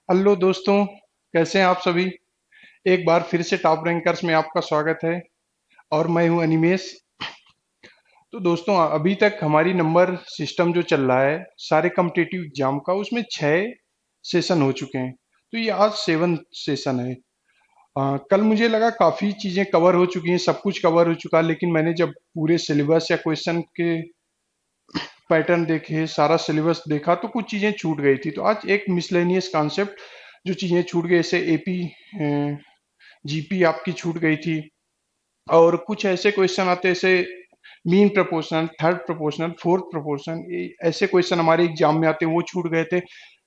Hello दोस्तों, कैसे हैं आप सभी। एक बार फिर से टॉप रैंकर्स में आपका स्वागत है। और मैं हूं अनिमेश। तो दोस्तों, अभी तक हमारी नंबर सिस्टम जो चल रहा है सारे कॉम्पिटिटिव एग्जाम का, उसमें 6 सेशन हो चुके हैं। तो ये आज 7 सेशन है। कल मुझे लगा काफ़ी चीज़ें कवर हो चुकी हैं, सब कुछ कवर हो चुका है, लेकिन मैंने जब पूरे सिलेबस या क्वेश्चन के पैटर्न देखे, सारा सिलेबस देखा, तो कुछ चीज़ें छूट गई थी। तो आज एक मिसलेनियस कॉन्सेप्ट जो चीज़ें छूट गई, जैसे एपी जीपी आपकी छूट गई थी। और कुछ ऐसे क्वेश्चन आते हैं जैसे mean proportional, third proportional, fourth proportional, ऐसे क्वेश्चन हमारे एग्जाम में आते हैं, वो छूट गए थे।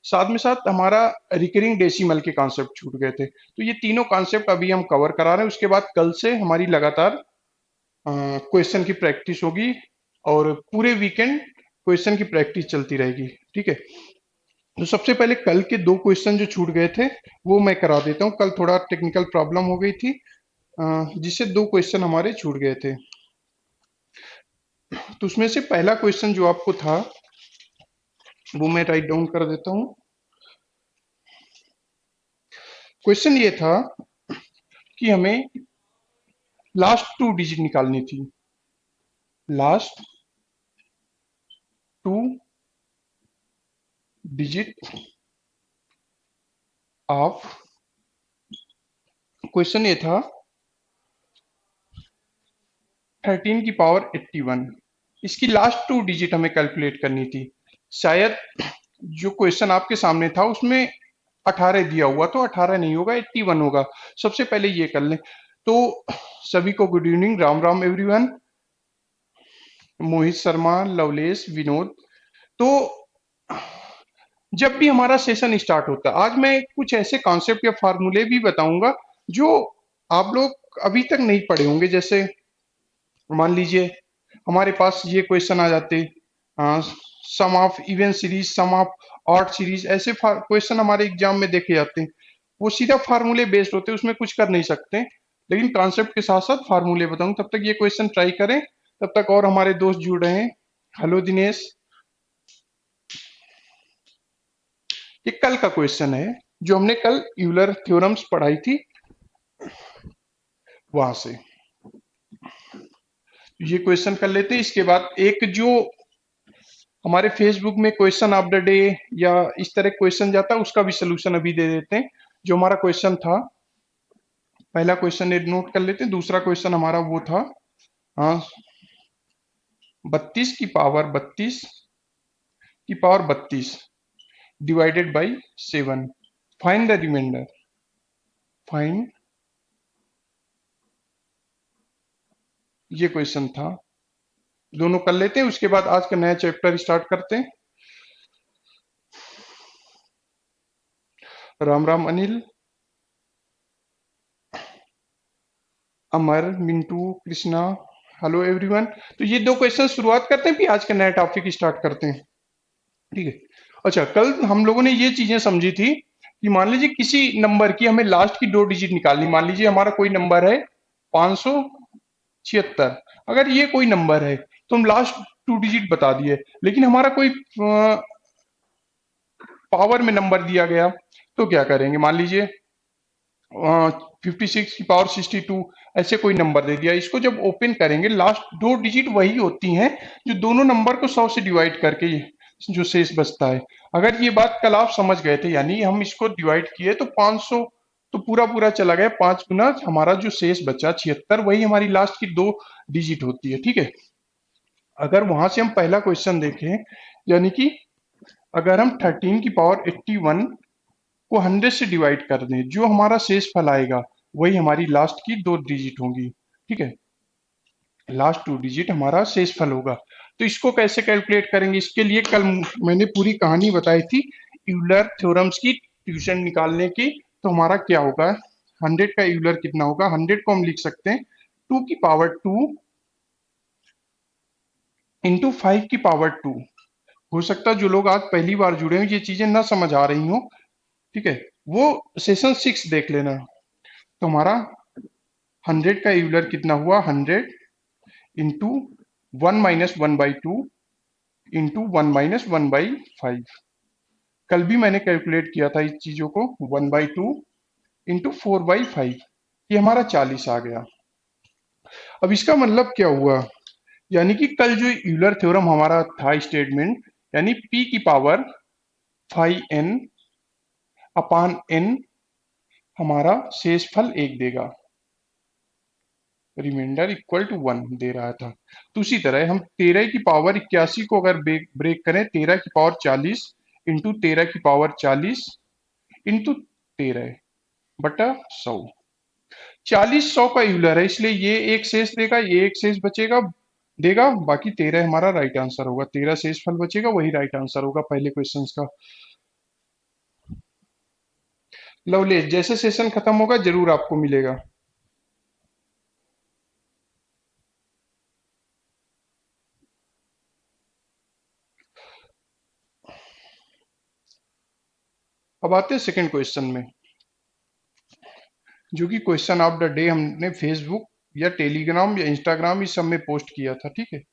साथ में साथ हमारा रिकरिंग डेसिमल के कॉन्सेप्ट छूट गए थे। तो ये तीनों कॉन्सेप्ट अभी हम कवर करा रहे हैं। उसके बाद कल से हमारी लगातार क्वेश्चन की प्रैक्टिस होगी और पूरे वीकेंड क्वेश्चन की प्रैक्टिस चलती रहेगी। ठीक है। तो सबसे पहले कल के 2 क्वेश्चन जो छूट गए थे वो मैं करा देता हूँ। कल थोड़ा टेक्निकल प्रॉब्लम हो गई थी, जिससे 2 क्वेश्चन हमारे छूट गए थे। तो उसमें से पहला क्वेश्चन जो आपको था वो मैं राइट डाउन कर देता हूँ। क्वेश्चन ये था कि हमें लास्ट 2 डिजिट निकालनी थी। लास्ट 2 डिजिट ऑफ, क्वेश्चन ये था 13 की पावर 81। इसकी लास्ट 2 डिजिट हमें कैलकुलेट करनी थी। शायद जो क्वेश्चन आपके सामने था उसमें 18 दिया हुआ, तो 18 नहीं होगा, 81 होगा। सबसे पहले ये कर लें। तो सभी को good evening, Ram Ram everyone. Mohit Sharma, Lovelesh, Vinod. तो जब भी हमारा सेशन स्टार्ट होता है, आज मैं कुछ ऐसे कॉन्सेप्ट या फार्मूले भी बताऊंगा जो आप लोग अभी तक नहीं पढ़े होंगे। जैसे मान लीजिए हमारे पास ये क्वेश्चन आ जाते, sum of even series, sum of odd series, ऐसे क्वेश्चन हमारे एग्जाम में देखे जाते हैं। वो सीधा फार्मूले बेस्ड होते हैं, उसमें कुछ कर नहीं सकते। लेकिन कॉन्सेप्ट के साथ साथ फार्मूले बताऊं, तब तक ये क्वेश्चन ट्राई करें। तब तक और हमारे दोस्त जुड़ रहे हैं। हेलो दिनेश। ये कल का क्वेश्चन है जो हमने कल यूलर थ्योरम्स पढ़ाई थी, वहां से ये क्वेश्चन कर लेते हैं। इसके बाद एक जो हमारे फेसबुक में क्वेश्चन ऑफ द डे या इस तरह क्वेश्चन जाता है, उसका भी सोल्यूशन अभी दे देते हैं। जो हमारा क्वेश्चन था, पहला क्वेश्चन नोट कर लेते हैं। दूसरा क्वेश्चन हमारा वो था, हाँ, 32 की power 32 divided by 7, find the remainder. Find, ये क्वेश्चन था। दोनों कर लेते हैं, उसके बाद आज का नया चैप्टर स्टार्ट करते हैं। राम राम अनिल, अमर, मिंटू, कृष्णा, हेलो एवरीवन। तो ये 2 क्वेश्चन शुरुआत करते हैं, फिर आज का नया टॉपिक स्टार्ट करते हैं। ठीक है। अच्छा, कल हम लोगों ने ये चीजें समझी थी कि मान लीजिए किसी नंबर की हमें लास्ट की 2 डिजिट निकालनी। मान लीजिए हमारा कोई नंबर है 576। अगर ये कोई नंबर है तो हम लास्ट 2 डिजिट बता दिए, लेकिन हमारा कोई पावर में नंबर दिया गया, तो क्या करेंगे। मान लीजिए 56 की पावर 62, ऐसे कोई नंबर दे दिया। इसको जब ओपन करेंगे, लास्ट 2 डिजिट वही होती हैं जो दोनों नंबर को 100 से डिवाइड करके जो शेष बचता है। अगर ये बात कल आप समझ गए थे, यानी हम इसको डिवाइड किए तो 500, तो पूरा पूरा चला गया, 5 गुना हमारा जो शेष बचा 76, वही हमारी लास्ट की 2 डिजिट होती है। ठीक है। अगर वहां से हम पहला क्वेश्चन देखें, यानी कि अगर हम 13 की पावर 81 को 100 से डिवाइड कर दें, जो हमारा शेष फल आएगा वही हमारी लास्ट की 2 डिजिट होंगी। ठीक है। लास्ट 2 डिजिट हमारा शेष फल होगा। तो इसको कैसे कैलकुलेट करेंगे, इसके लिए कल मैंने पूरी कहानी बताई थी यूलर थ्योरम्स की, ट्यूशन निकालने की। तो हमारा क्या होगा, 100 का यूलर कितना होगा। 100 को हम लिख सकते हैं 2 की पावर 2 इंटू 5 की पावर 2। हो सकता है जो लोग आज पहली बार जुड़े हो, ये चीजें ना समझ आ रही हो। ठीक है। वो सेशन 6 देख लेना। तो हमारा 100 का यूलर कितना हुआ, 100 इंटू 1 - 1/2 इंटू 1 - 1/5। कल भी मैंने कैलकुलेट किया था इस चीजों को, 1/2 इंटू 4/5, ये हमारा 40 आ गया। अब इसका मतलब क्या हुआ, यानी कि कल जो यूलर थ्योरम हमारा था स्टेटमेंट, यानी p की पावर 5n अपान n हमारा शेषफल 1 देगा, रिमाइंडर इक्वल टू 1 दे रहा था। तो उसी तरह हम 13 की पावर 81 को अगर ब्रेक करें, 13 की पावर 40 इंटू 13 की पावर 40 इंटू 13 बटा 100, 40 100 का यूलर है, इसलिए ये एक शेष देगा, ये एक शेष बचेगा देगा, बाकी 13 हमारा राइट आंसर होगा, 13 शेष फल बचेगा, वही राइट आंसर होगा पहले क्वेश्चन का। लवली, जैसे सेशन खत्म होगा जरूर आपको मिलेगा। अब आते हैं सेकंड क्वेश्चन में, जो कि क्वेश्चन ऑफ द डे हमने फेसबुक या टेलीग्राम या इंस्टाग्राम इस सब में पोस्ट किया था, ठीक है।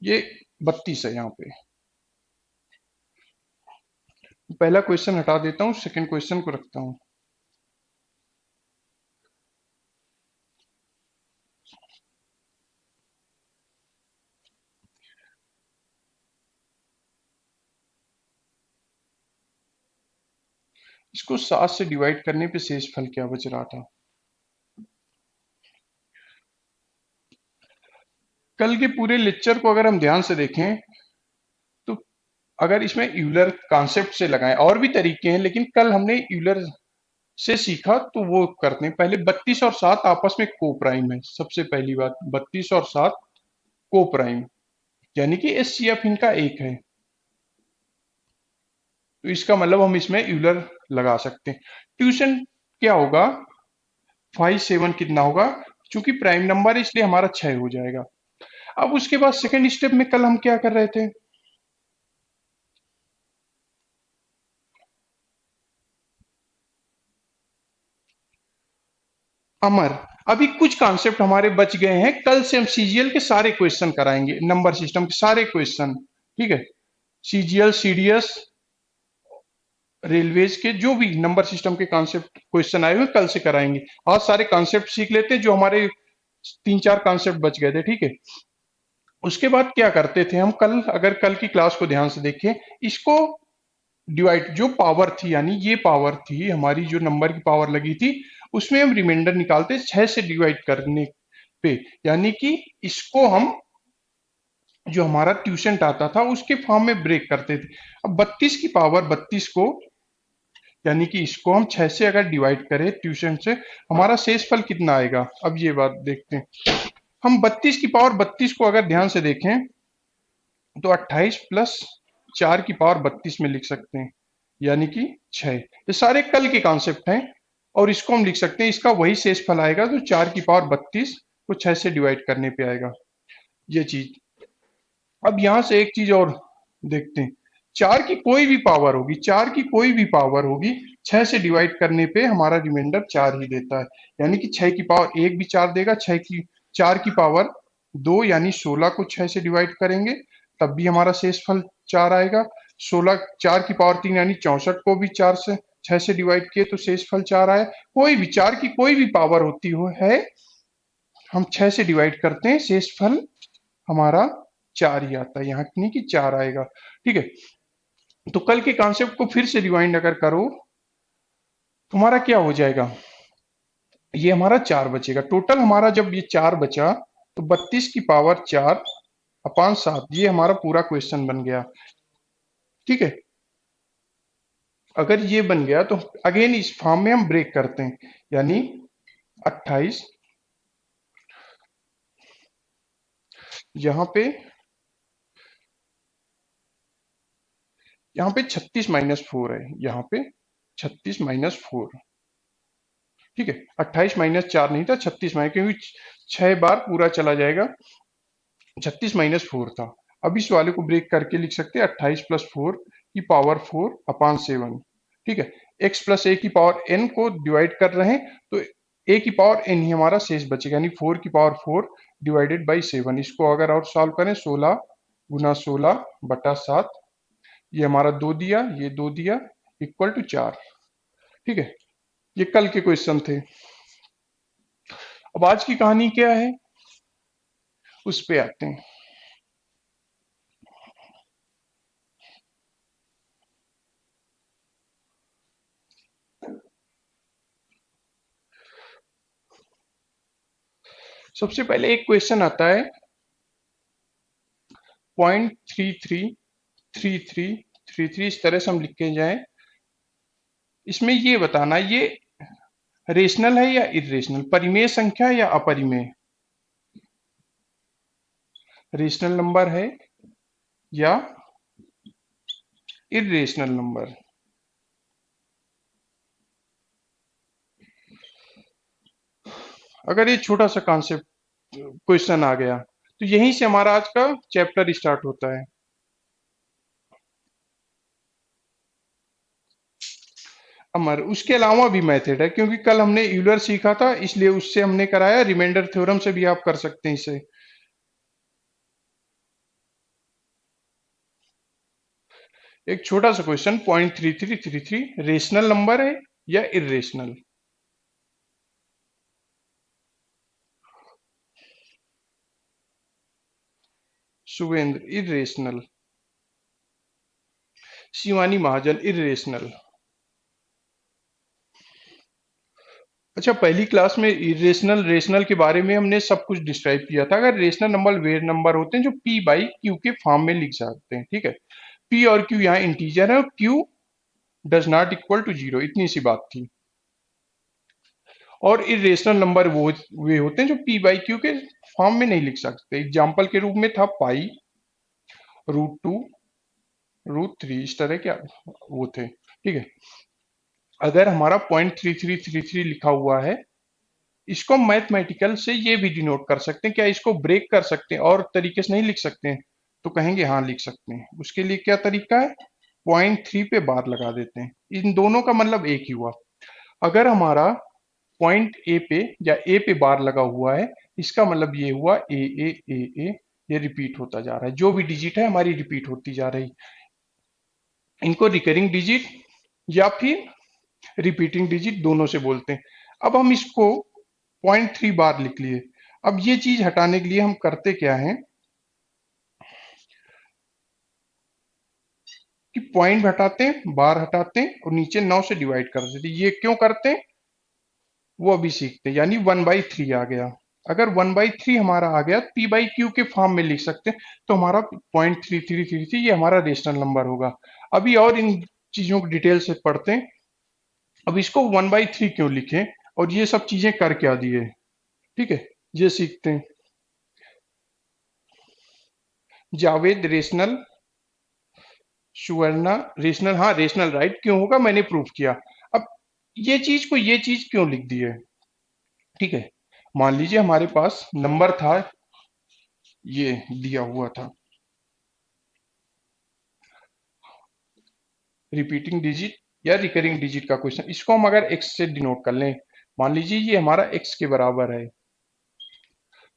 ये 32 है, यहाँ पे पहला क्वेश्चन हटा देता हूँ, सेकंड क्वेश्चन को रखता हूँ। इसको 7 से डिवाइड करने पे शेष फल क्या बच रहा था। कल के पूरे लेक्चर को अगर हम ध्यान से देखें, तो अगर इसमें यूलर कॉन्सेप्ट से लगाएं, और भी तरीके हैं लेकिन कल हमने यूलर से सीखा तो वो करते हैं। पहले 32 और 7 आपस में को प्राइम है, सबसे पहली बात 32 और 7 को प्राइम, यानी कि एचसीएफ इनका एक है, तो इसका मतलब हम इसमें यूलर लगा सकते हैं। ट्यूशन क्या होगा, 5 7 कितना होगा, चूंकि प्राइम नंबर है इसलिए हमारा 6 हो जाएगा। अब उसके बाद सेकंड स्टेप में कल हम क्या कर रहे थे, अमर, अभी कुछ कॉन्सेप्ट हमारे बच गए हैं, कल से हम सीजीएल के सारे क्वेश्चन कराएंगे, नंबर सिस्टम के सारे क्वेश्चन, ठीक है। सीजीएल सीडीएस रेलवेज के जो भी नंबर सिस्टम के कॉन्सेप्ट क्वेश्चन आए हुए कल से कराएंगे। आज सारे कॉन्सेप्ट सीख लेते हैं, जो हमारे 3 4 कॉन्सेप्ट बच गए थे, ठीक है। उसके बाद क्या करते थे हम, कल अगर कल की क्लास को ध्यान से देखें, इसको डिवाइड, जो पावर थी यानी ये पावर थी हमारी, जो नंबर की पावर लगी थी उसमें हम रिमाइंडर निकालते 6 से डिवाइड करने पे, यानी कि इसको हम जो हमारा ट्यूशन आता था उसके फॉर्म में ब्रेक करते थे। अब 32 की पावर 32 को, यानी कि इसको हम 6 से अगर डिवाइड करें ट्यूशन से, हमारा शेषफल कितना आएगा। अब ये बात देखते हैं, हम 32 की पावर 32 को अगर ध्यान से देखें तो 28 प्लस 4 की पावर 32 में लिख सकते हैं, यानी कि 6। ये सारे कल के कॉन्सेप्ट हैं, और इसको हम लिख सकते हैं, इसका वही शेषफल आएगा जो 4 की पावर 32 को 6 से डिवाइड करने पे आएगा, ये चीज। अब यहां से एक चीज और देखते हैं, 4 की कोई भी पावर होगी, 4 की कोई भी पावर होगी, 6 से डिवाइड करने पे हमारा रिमाइंडर 4 ही देता है, यानी कि 6 की पावर 1 भी 4 देगा, 4 की पावर 2 यानी 16 को 6 से डिवाइड करेंगे तब भी हमारा शेषफल 4 आएगा। 16 4 की पावर 3 यानी 64 को भी 4 से 6 से डिवाइड किए तो शेषफल 4 आए। कोई भी 4 की कोई भी पावर होती हो है, हम 6 से डिवाइड करते हैं, शेषफल हमारा 4 ही आता है, यहाँ नहीं कि 4 आएगा, ठीक है। तो कल के कॉन्सेप्ट को फिर से रिवाइंड अगर करो तो हमारा क्या हो जाएगा, ये हमारा 4 बचेगा टोटल। हमारा जब ये 4 बचा तो 32 की पावर 4 अपान 7, ये हमारा पूरा क्वेश्चन बन गया, ठीक है। अगर ये बन गया तो अगेन इस फॉर्म में हम ब्रेक करते हैं, यानी 28, यहाँ पे 36 माइनस 4 है, यहाँ पे 36 माइनस 4, ठीक है। 28 माइनस 4 नहीं था, 36 माइनस, क्योंकि 6 बार पूरा चला जाएगा, 36 माइनस 4 था। अब इस वाले को ब्रेक करके लिख सकते हैं 28 प्लस 4 की पावर 4 अपान 7, ठीक है। x प्लस ए की पावर n को डिवाइड कर रहे हैं तो ए की पावर एन ही हमारा शेष बचेगा, यानी 4 की पावर 4 डिवाइडेड बाई 7। इसको अगर और सॉल्व करें, 16 × 16 / 7, ये हमारा 2 दिया, ये 2 दिया, इक्वल टू 4। ठीक है, ये कल के क्वेश्चन थे। अब आज की कहानी क्या है, उस पे आते हैं। सबसे पहले एक क्वेश्चन आता है 0.333333, इस तरह से हम लिख के जाए। इसमें ये बताना, ये रेशनल है या इरेशनल, परिमेय संख्या या अपरिमेय, रेशनल नंबर है या इरेशनल नंबर। अगर ये छोटा सा कॉन्सेप्ट क्वेश्चन आ गया तो यहीं से हमारा आज का चैप्टर स्टार्ट होता है। अमर उसके अलावा भी मेथड है, क्योंकि कल हमने यूलर सीखा था, इसलिए उससे हमने कराया। रिमाइंडर थ्योरम से भी आप कर सकते हैं इसे। एक छोटा सा क्वेश्चन, 0.3333 रेशनल नंबर है या इरेशनल। शुभेंद्र इरेशनल, शिवानी महाजन इरेशनल। अच्छा, पहली क्लास में इरेशनल रेशनल के बारे में हमने सब कुछ डिस्क्राइब किया था। अगर रेशनल नंबर वे नंबर होते हैं जो p बाई क्यू के फॉर्म में लिख सकते हैं। ठीक है, p और q यहाँ इंटीजर है और q does not equal to 0, इतनी सी बात थी। और इरेशनल नंबर वो वे होते हैं जो p बाई क्यू के फॉर्म में नहीं लिख सकते। एग्जाम्पल के रूप में था पाई, √2, √3, इस तरह के वो थे। ठीक है, अगर हमारा 0.3333 लिखा हुआ है, इसको मैथमेटिकल से ये भी डिनोट कर सकते हैं। क्या इसको ब्रेक कर सकते हैं और तरीके से नहीं लिख सकते हैं? तो कहेंगे हाँ लिख सकते हैं। उसके लिए क्या तरीका है, 0.3 पे बार लगा देते हैं। इन दोनों का मतलब एक ही हुआ। अगर हमारा पॉइंट ए पे या ए पे बार लगा हुआ है, इसका मतलब ये हुआ ए ए ए ए, ये रिपीट होता जा रहा है। जो भी डिजिट है हमारी रिपीट होती जा रही। इनको रिकरिंग डिजिट या फिर रिपीटिंग डिजिट दोनों से बोलते हैं। अब हम इसको 0.3 बार लिख लिए। अब ये चीज हटाने के लिए हम करते क्या है कि पॉइंट हटाते हैं, बार हटाते हैं और नीचे 9 से डिवाइड कर देते हैं। ये क्यों करते हैं वो अभी सीखते हैं। यानी 1/3 आ गया। अगर 1/3 हमारा आ गया, पी बाई क्यू के फॉर्म में लिख सकते हैं, तो हमारा 0.3333 ये हमारा रेशनल नंबर होगा। अभी और इन चीजों को डिटेल से पढ़ते हैं। अब इसको 1/3 क्यों लिखें और ये सब चीजें कर क्या दिए, ठीक है, ये सीखते हैं। जावेद रेशनल, सुवर्णा रेशनल, हाँ रेशनल राइट क्यों होगा, मैंने प्रूफ किया। अब ये चीज को ये चीज क्यों लिख दी है, ठीक है। मान लीजिए हमारे पास नंबर था, ये दिया हुआ था रिपीटिंग डिजिट या रिकरिंग डिजिट का क्वेश्चन। इसको हम अगर एक्स से डिनोट कर लें, मान लीजिए ये हमारा एक्स के बराबर है,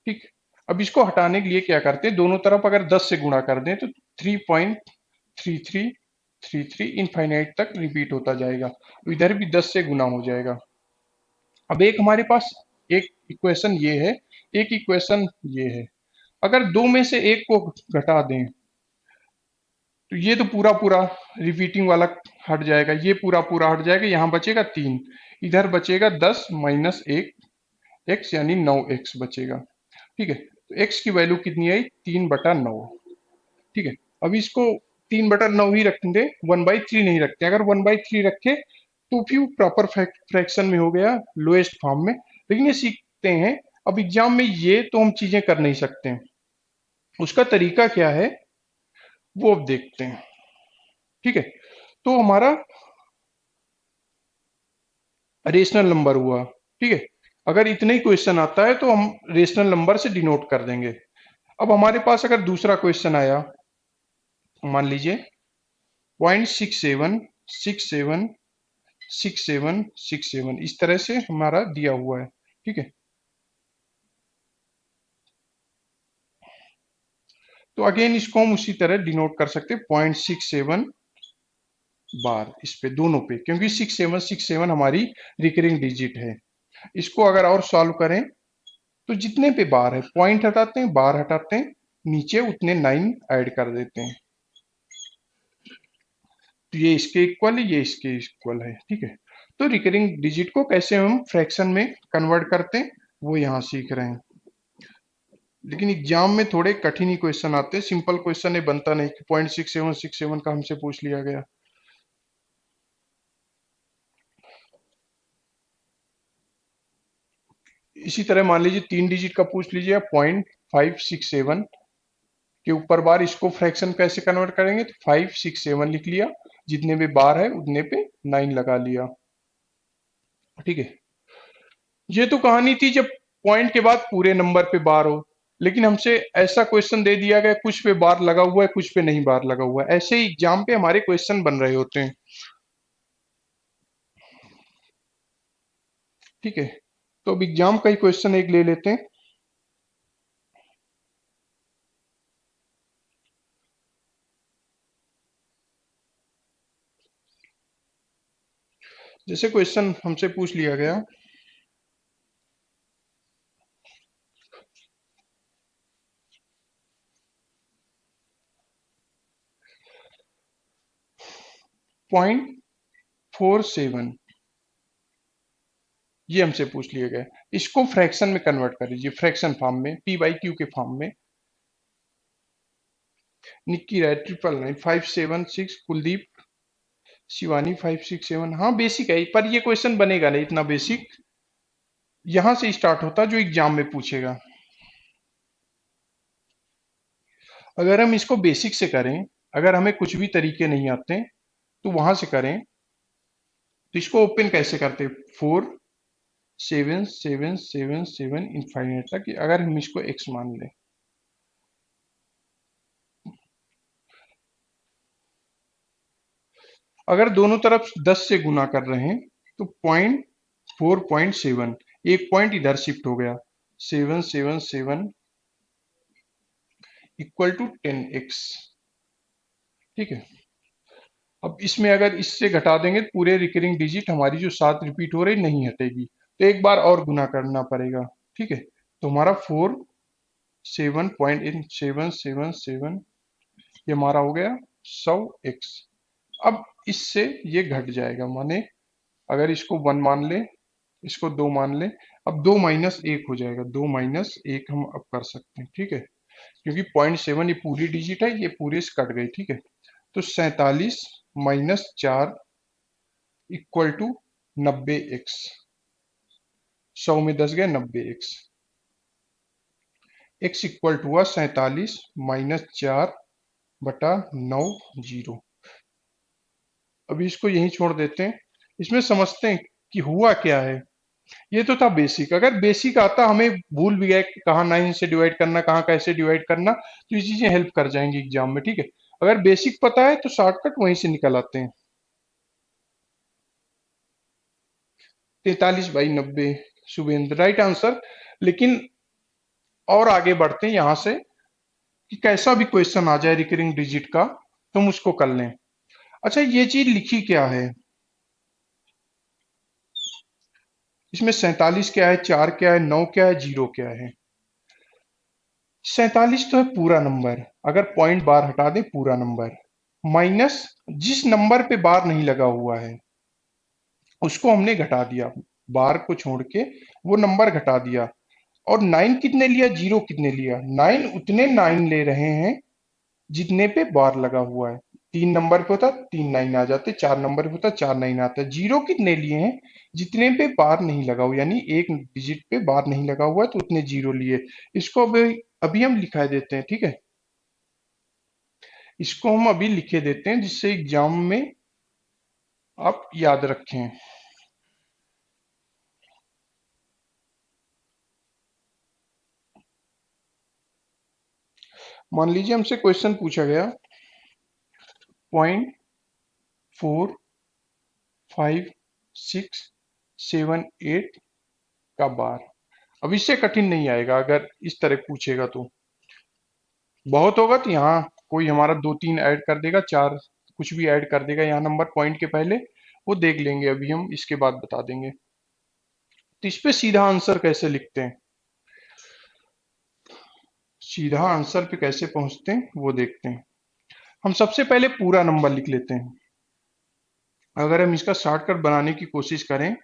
ठीक। अब इसको हटाने के लिए क्या करते हैं, दोनों तरफ अगर 10 से गुणा कर दें तो 3.3333 इनफाइनाइट तक रिपीट होता जाएगा। इधर भी 10 से गुना हो जाएगा। अब एक हमारे पास एक इक्वेशन ये है, एक इक्वेशन ये है। अगर दो में से एक को घटा दें तो ये तो पूरा पूरा रिपीटिंग वाला हट जाएगा, ये पूरा पूरा हट जाएगा, यहाँ बचेगा 3, इधर बचेगा 10 माइनस 1 एक्स, यानी 9x बचेगा। ठीक है, तो x की वैल्यू कितनी आई, 3/9। ठीक है, अब इसको 3/9 ही रखेंगे, 1/3 नहीं रखते। अगर 1/3 रखे तो भी प्रॉपर फ्रैक्शन में हो गया, लोएस्ट फॉर्म में। लेकिन ये सीखते हैं, अब एग्जाम में ये तो हम चीजें कर नहीं सकते। उसका तरीका क्या है वो अब देखते हैं। ठीक है, तो हमारा रेशनल नंबर हुआ। ठीक है, अगर इतने ही क्वेश्चन आता है तो हम रेशनल नंबर से डिनोट कर देंगे। अब हमारे पास अगर दूसरा क्वेश्चन आया, मान लीजिए 0.67676767, इस तरह से हमारा दिया हुआ है। ठीक है। तो अगेन इसको हम उसी तरह डिनोट कर सकते हैं 0.67 बार इस पे दोनों पे, क्योंकि 6767 हमारी रिकरिंग डिजिट है। इसको अगर और सॉल्व करें तो जितने पे बार है पॉइंट हटाते हैं, बार हटाते हैं, नीचे उतने 9 ऐड कर देते हैं। तो ये इसके इक्वल है, ये इसके इक्वल है, ठीक है। तो रिकरिंग डिजिट को कैसे हम फ्रैक्शन में कन्वर्ट करते हैं वो यहाँ सीख रहे हैं। लेकिन एग्जाम में थोड़े कठिन ही क्वेश्चन आते हैं, सिंपल क्वेश्चन ये बनता नहीं कि 0.6767 का हमसे पूछ लिया गया। इसी तरह मान लीजिए 3 डिजिट का पूछ लीजिए 0.567 के ऊपर बार, इसको फ्रैक्शन कैसे कन्वर्ट करेंगे, तो 567 लिख लिया, जितने भी बार है उतने पे 9 लगा लिया, ठीक है। ये तो कहानी थी जब पॉइंट के बाद पूरे नंबर पे बार हो, लेकिन हमसे ऐसा क्वेश्चन दे दिया गया कुछ पे बार लगा हुआ है कुछ पे नहीं बार लगा हुआ है, ऐसे ही एग्जाम पे हमारे क्वेश्चन बन रहे होते हैं, ठीक है। तो अब एग्जाम का ही क्वेश्चन एक ले लेते हैं। जैसे क्वेश्चन हमसे पूछ लिया गया 0.47, ये हमसे पूछ लिया गया, इसको फ्रैक्शन में कन्वर्ट कर लीजिए, फ्रैक्शन फॉर्म में, पी बाई क्यू के फॉर्म में। निक्की राय 999 576, कुलदीप शिवानी 567, हाँ बेसिक है पर ये क्वेश्चन बनेगा नहीं इतना बेसिक, यहां से स्टार्ट होता जो एग्जाम में पूछेगा। अगर हम इसको बेसिक से करें, अगर हमें कुछ भी तरीके नहीं आते तो वहां से करें, तो इसको ओपन कैसे करते, 4 7 7 7 7 इनफाइनाइट तक, अगर हम इसको एक्स मान लें, अगर दोनों तरफ 10 से गुना कर रहे हैं तो 4.7, एक पॉइंट इधर शिफ्ट हो गया, 7 7 7 इक्वल टू 10x, ठीक है। अब इसमें अगर इससे घटा देंगे तो पूरे रिकरिंग डिजिट हमारी जो 7 रिपीट हो रही नहीं हटेगी, तो एक बार और गुना करना पड़ेगा, ठीक है। तो हमारा 4 7.777, ये हमारा हो गया 100x। अब इससे ये घट जाएगा, माने अगर इसको 1 मान ले, इसको 2 मान ले, अब 2 - 1 हो जाएगा, 2 - 1 हम अब कर सकते हैं, ठीक है। क्योंकि 0.7 ये पूरी डिजिट है, ये पूरे से कट गई, ठीक है। तो 47 - 4 इक्वल टू 90x, 100 में 10 गए 90x, x इक्वल टू हुआ 47 - 4/9 0। अभी इसको यहीं छोड़ देते हैं, इसमें समझते हैं कि हुआ क्या है। ये तो था बेसिक, अगर बेसिक आता हमें भूल भी गए कि कहाँ 9 से डिवाइड करना, कहाँ कैसे डिवाइड करना, तो ये चीजें हेल्प कर जाएंगी एग्जाम में, ठीक है। अगर बेसिक पता है तो शॉर्टकट वहीं से निकल आते हैं। 43/90, शुभेंद्र राइट आंसर। लेकिन और आगे बढ़ते हैं यहां से, कि कैसा भी क्वेश्चन आ जाए रिकरिंग डिजिट का तुम उसको कर लें। अच्छा ये चीज लिखी क्या है इसमें, 47 क्या है, 4 क्या है, 9 क्या है, 0 क्या है। 47 तो है पूरा नंबर, अगर पॉइंट बार हटा दें पूरा नंबर, माइनस जिस नंबर पे बार नहीं लगा हुआ है उसको हमने घटा दिया, बार को छोड़ के वो नंबर घटा दिया। और 9 कितने लिया, 0 कितने लिया, 9 उतने 9 ले रहे हैं जितने पे बार लगा हुआ है। 3 नंबर पे होता 3 9 आ जाते, 4 नंबर पे होता 4 9 आता है। 0 कितने लिए हैं, जितने पे बार नहीं लगा हुआ, यानी एक डिजिट पे बार नहीं लगा हुआ है तो उतने 0 लिए। इसको अभी अभी हम लिखा देते हैं, ठीक है। इसको हम अभी लिखे देते हैं जिससे एग्जाम में आप याद रखें। मान लीजिए हमसे क्वेश्चन पूछा गया 0.4567 8 का बार, अब इससे कठिन नहीं आएगा अगर इस तरह पूछेगा तो। बहुत होगा तो यहाँ कोई हमारा दो तीन ऐड कर देगा, चार कुछ भी ऐड कर देगा यहाँ नंबर पॉइंट के पहले, वो देख लेंगे, अभी हम इसके बाद बता देंगे। तो इस पे सीधा आंसर कैसे लिखते हैं, सीधा आंसर पे कैसे पहुंचते हैं वो देखते हैं। हम सबसे पहले पूरा नंबर लिख लेते हैं। अगर हम इसका शॉर्टकट बनाने की कोशिश करें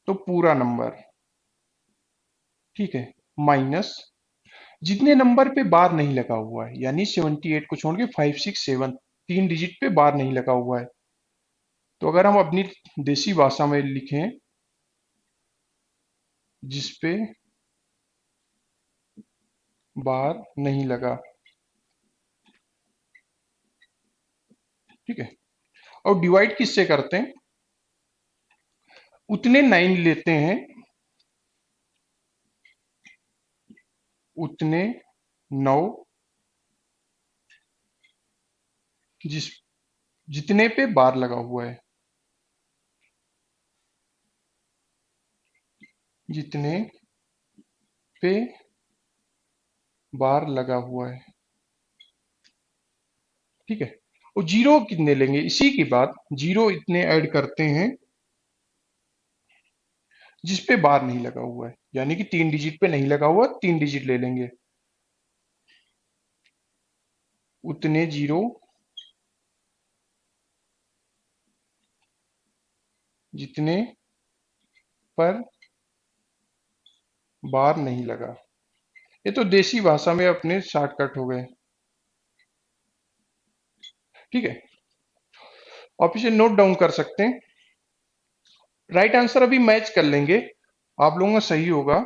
तो पूरा नंबर, ठीक है, माइनस जितने नंबर पे बार नहीं लगा हुआ है, यानी 78 को छोड़ के 5 6 7 तीन डिजिट पे बार नहीं लगा हुआ है। तो अगर हम अपनी देसी भाषा में लिखें जिसपे बार नहीं लगा, ठीक है, और डिवाइड किससे करते हैं, उतने 9 लेते हैं, उतने 9 जिस जितने पे बार लगा हुआ है, जितने पे बार लगा हुआ है, ठीक है। और जीरो कितने लेंगे, इसी की बात, जीरो इतने ऐड करते हैं जिस पे बार नहीं लगा हुआ है, यानी कि तीन डिजिट पे नहीं लगा हुआ, तीन डिजिट ले लेंगे, उतने जीरो जितने पर बार नहीं लगा। ये तो देसी भाषा में अपने शॉर्टकट हो गए, ठीक है। आप इसे नोट डाउन कर सकते हैं। राइट आंसर अभी मैच कर लेंगे, आप लोगों का सही होगा।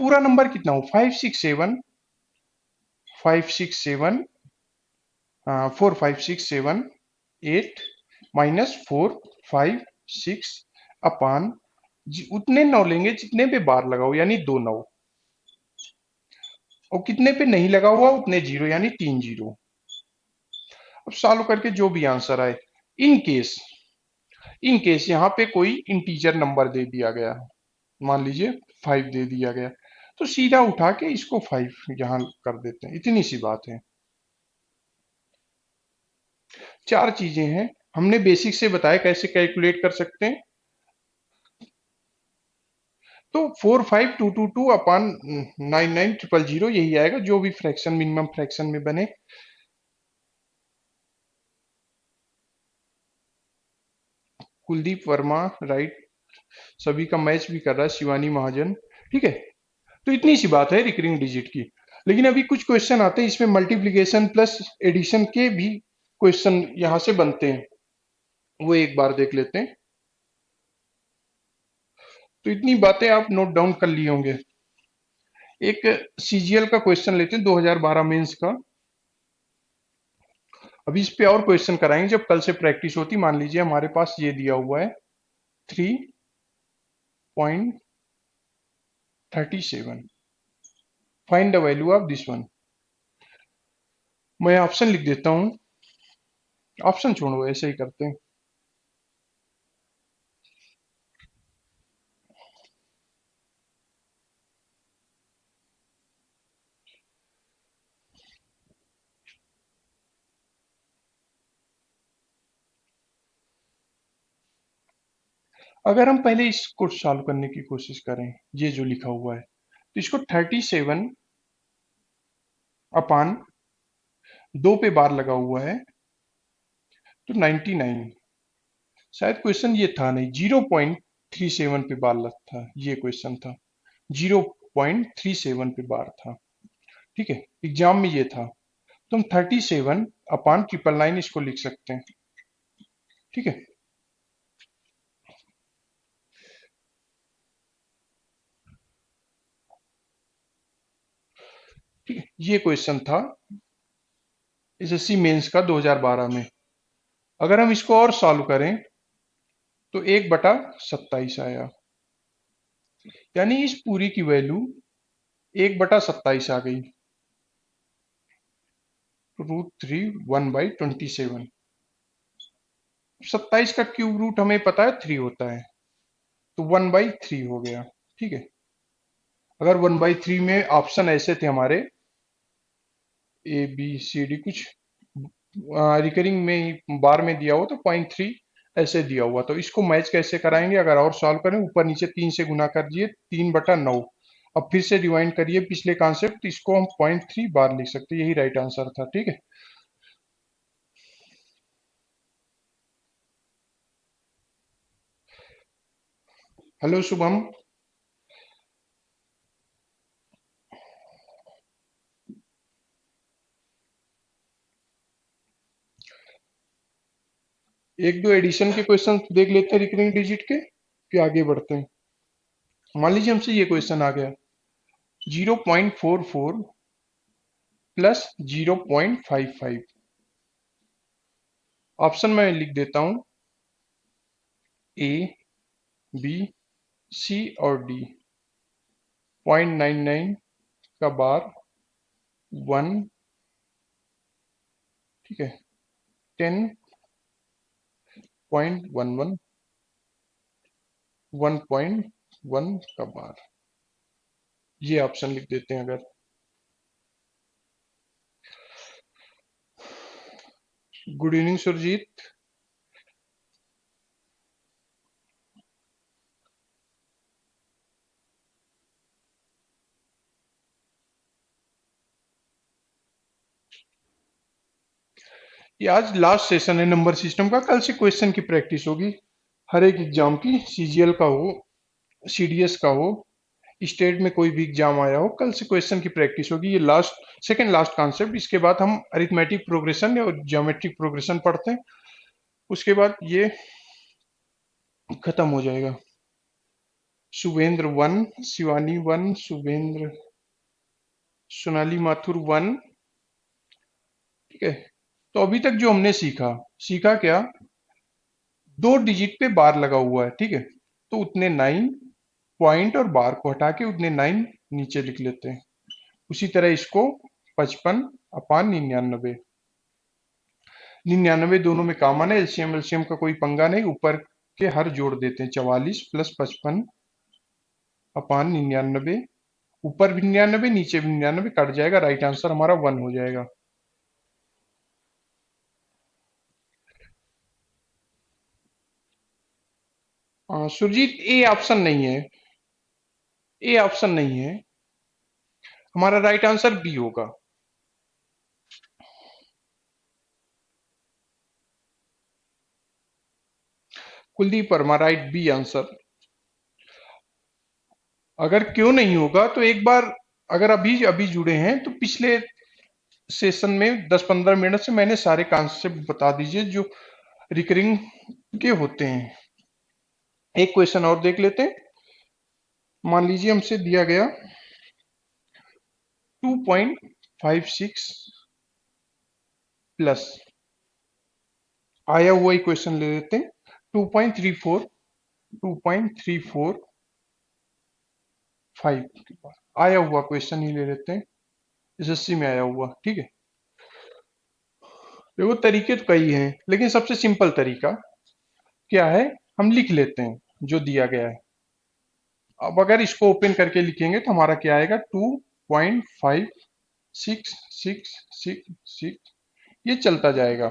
पूरा नंबर कितना हो, 5 6 7 4 5 6 7 8 -4 5 6 अपान उतने 9 लेंगे जितने पे बार लगाओ, यानी दो 9, और कितने पे नहीं लगा हुआ उतने जीरो, यानी तीन जीरो। अब सॉल्व करके जो भी आंसर आए, इन केस यहाँ पे कोई इंटीजर नंबर दे दिया गया, मान लीजिए 5 दे दिया गया, तो सीधा उठा के इसको 5 यहां कर देते हैं, इतनी सी बात है। चार चीजें हैं, हमने बेसिक से बताया कैसे कैलकुलेट कर सकते हैं। तो 45222 अपान 99000 यही आएगा, जो भी फ्रैक्शन मिनिमम फ्रैक्शन में बने। कुलदीप वर्मा राइट, सभी का मैच भी कर रहा है, शिवानी महाजन, ठीक है। तो इतनी सी बात है रिकरिंग डिजिट की। लेकिन अभी कुछ क्वेश्चन आते हैं इसमें मल्टीप्लिकेशन प्लस एडिशन के भी क्वेश्चन यहां से बनते हैं, वो एक बार देख लेते हैं। तो इतनी बातें आप नोट डाउन कर लिए होंगे। एक सीजीएल का क्वेश्चन लेते हैं 2012 मेंस का। अभी इस पे और क्वेश्चन कराएंगे जब कल से प्रैक्टिस होती। मान लीजिए हमारे पास ये दिया हुआ है 3.37, find the value of this one. मैं ऑप्शन लिख देता हूं, ऑप्शन छोड़ो ऐसे ही करते हैं। अगर हम पहले इसको सॉल्व करने की कोशिश करें, ये जो लिखा हुआ है, तो इसको 37 अपान दो पे बार लगा हुआ है तो 99, शायद क्वेश्चन ये था नहीं, 0.37 पे बार लग था, ये क्वेश्चन था, 0.37 पे बार था, ठीक है, एग्जाम में ये था। तो हम 37 अपान 999 इसको लिख सकते हैं, ठीक है। ठीक है, ये क्वेश्चन था एसएससी मेंस का 2012 में। अगर हम इसको और सॉल्व करें तो 1/27 आया, यानी इस पूरी की वैल्यू 1/27 आ गई, √3 1/27। 27 का क्यूब रूट हमें पता है 3 होता है, तो 1/3 हो गया। ठीक है, अगर 1/3 में ऑप्शन ऐसे थे हमारे ए बी सी डी, कुछ रिकरिंग में ही बार में दिया हुआ तो 0.3 ऐसे दिया हुआ, तो इसको मैच कैसे कराएंगे? अगर और सॉल्व करें, ऊपर नीचे 3 से गुना कर दिए, 3/9। अब फिर से रिवाइंड करिए पिछले कॉन्सेप्ट, तो इसको हम 0.3 बार लिख सकते हैं, यही राइट आंसर था। ठीक है, हेलो शुभम। एक दो एडिशन के क्वेश्चन देख लेते हैं रिकरिंग डिजिट के, फिर आगे बढ़ते हैं। मान लीजिए हमसे ये क्वेश्चन आ गया, 0.44 प्लस 0.55। ऑप्शन मैं लिख देता हूं, ए बी सी और डी। 0.99 का बार, 1, ठीक है, 10.11, 1.1 का बार, ये ऑप्शन लिख देते हैं। अगर गुड इवनिंग सुरजीत। ये आज लास्ट सेशन है नंबर सिस्टम का, कल से क्वेश्चन की प्रैक्टिस होगी हर एक एग्जाम की, सीजीएल का हो, सीडीएस का हो, स्टेट में कोई भी एग्जाम आया हो, कल से क्वेश्चन की प्रैक्टिस होगी। ये लास्ट, सेकंड लास्ट कॉन्सेप्ट, इसके बाद हम अरिथमेटिक प्रोग्रेशन और ज्योमेट्रिक प्रोग्रेशन पढ़ते हैं, उसके बाद ये खत्म हो जाएगा। शुभेंद्र 1, शिवानी 1, शुभेंद्र, सोनाली माथुर 1। ठीक है, तो अभी तक जो हमने सीखा, सीखा क्या? दो डिजिट पे बार लगा हुआ है, ठीक है, तो उतने 9, पॉइंट और बार को हटा के उतने 9 नीचे लिख लेते हैं। उसी तरह इसको 55/99, 99 दोनों में कॉमन है, एलसीएम एलसीएम का कोई पंगा नहीं, ऊपर के हर जोड़ देते हैं, 44 प्लस 55/99, ऊपर भी 99 नीचे भी 99 कट जाएगा, राइट आंसर हमारा 1 हो जाएगा। सुरजीत, ए ऑप्शन नहीं है, ए ऑप्शन नहीं है, हमारा राइट आंसर बी होगा। Kuldeep Verma, right, B answer. अगर क्यों नहीं होगा तो एक बार, अगर अभी अभी जुड़े हैं तो पिछले सेशन में 10-15 मिनट से मैंने सारे कॉन्सेप्ट बता दीजिए जो रिकरिंग के होते हैं। एक क्वेश्चन और देख लेते हैं। मान लीजिए हमसे दिया गया 2.56 प्लस, आया हुआ इक्वेशन ले लेते हैं, 2.34, 2.345, आया हुआ क्वेश्चन ही ले लेते हैं, एसएससी में आया हुआ। ठीक है, देखो तरीके तो कई हैं, लेकिन सबसे सिंपल तरीका क्या है, हम लिख लेते हैं जो दिया गया है। अब अगर इसको ओपन करके लिखेंगे तो हमारा क्या आएगा, 2.5666, ये चलता जाएगा।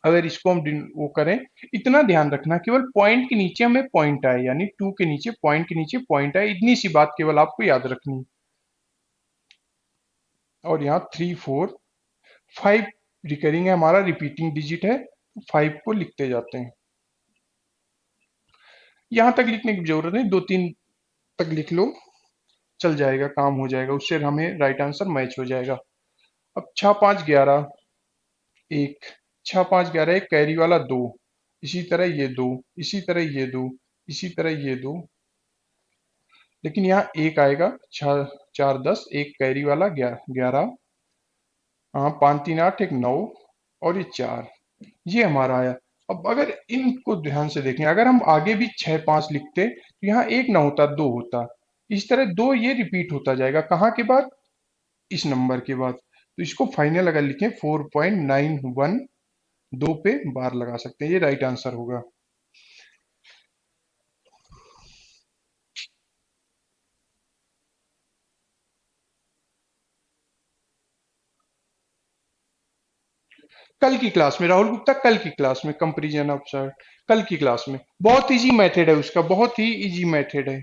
अगर इसको हम वो करें, इतना ध्यान रखना, केवल पॉइंट के नीचे हमें पॉइंट आए, यानी 2 के नीचे पॉइंट के नीचे पॉइंट आए, इतनी सी बात केवल आपको याद रखनी। और यहाँ 3 4 5 रिकरिंग है, हमारा रिपीटिंग डिजिट है, 5 को लिखते जाते हैं। यहां तक लिखने की जरूरत नहीं, 2-3 तक लिख लो, चल जाएगा, काम हो जाएगा, उससे हमें राइट आंसर मैच हो जाएगा। अब 6-5-11, 1, 6-5-11, एक कैरी वाला 2, इसी तरह ये 2, इसी तरह ये 2, इसी तरह ये 2, लेकिन यहाँ एक आएगा, 6-4-10, एक कैरी वाला 11, हाँ, 5-3-8, एक 9, और ये 4, ये हमारा आया। अब अगर इनको ध्यान से देखें, अगर हम आगे भी 6-5 लिखते तो यहाँ एक ना होता, 2 होता, इस तरह 2 ये रिपीट होता जाएगा, कहाँ के बाद, इस नंबर के बाद। तो इसको फाइनल अगर लिखें 4.91, 2 पे बार लगा सकते हैं, ये राइट आंसर होगा। कल की क्लास में, राहुल गुप्ता, कल की क्लास में कंपेरिजन ऑफ चार्ट, कल की क्लास में। बहुत इजी मेथड है उसका, बहुत ही इजी मेथड है।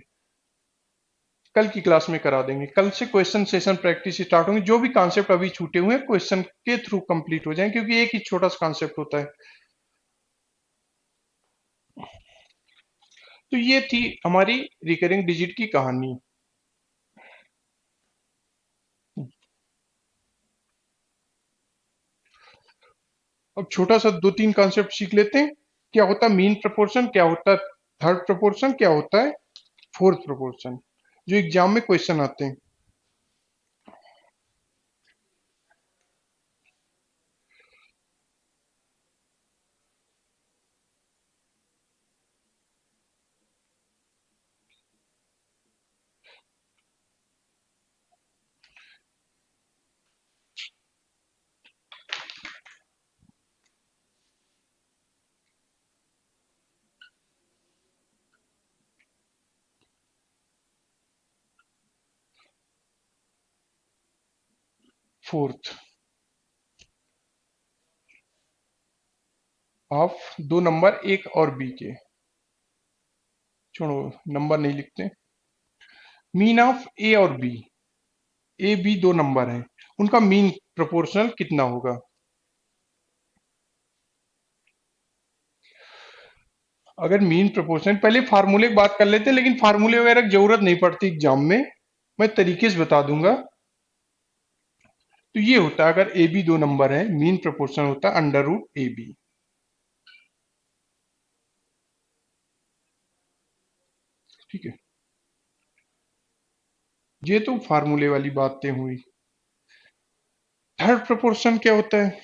कल की क्लास में करा देंगे। कल से क्वेश्चन सेशन प्रैक्टिस स्टार्ट होंगे। जो भी कॉन्सेप्ट अभी छूटे हुए हैं क्वेश्चन के थ्रू कंप्लीट हो जाएंगे, क्योंकि एक ही छोटा सा कॉन्सेप्ट होता है। तो ये थी हमारी रिकरिंग डिजिट की कहानी। अब छोटा सा दो तीन कॉन्सेप्ट सीख लेते हैं। क्या होता है मीन प्रोपोर्शन, क्या होता है थर्ड प्रोपोर्शन, क्या होता है फोर्थ प्रोपोर्शन, जो एग्जाम में क्वेश्चन आते हैं। फोर्थ ऑफ दो नंबर एक और बी के, छोड़ो नंबर नहीं लिखते। मीन ऑफ ए और बी, ए बी दो नंबर हैं, उनका मीन प्रोपोर्शनल कितना होगा। अगर मीन प्रोपोर्शन, पहले फार्मूले की बात कर लेते हैं, लेकिन फार्मूले वगैरह की जरूरत नहीं पड़ती एग्जाम में, मैं तरीके से बता दूंगा। तो ये होता है, अगर ए बी दो नंबर है, मीन प्रोपोर्शन होता है अंडर रूट ए बी। ठीक है, ये तो फार्मूले वाली बातें हुई। थर्ड प्रोपोर्शन क्या होता है।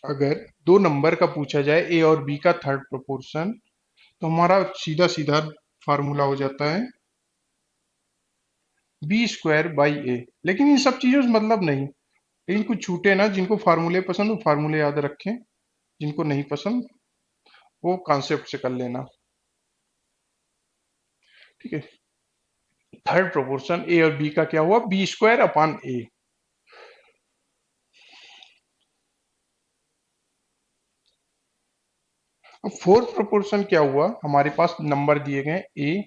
अगर दो नंबर का पूछा जाए ए और बी का थर्ड प्रोपोर्शन, तो हमारा सीधा सीधा फार्मूला हो जाता है बी स्क्वायर बाई ए। लेकिन इन सब चीजों से मतलब नहीं, लेकिन कुछ छूटे ना, जिनको फार्मूले पसंद वो फार्मूले याद रखें, जिनको नहीं पसंद वो कॉन्सेप्ट से कर लेना। ठीक है, थर्ड प्रोपोर्शन ए और बी का क्या हुआ, बी स्क्वायर अपॉन ए। अब फोर्थ प्रोपोर्शन क्या हुआ, हमारे पास नंबर दिए गए ए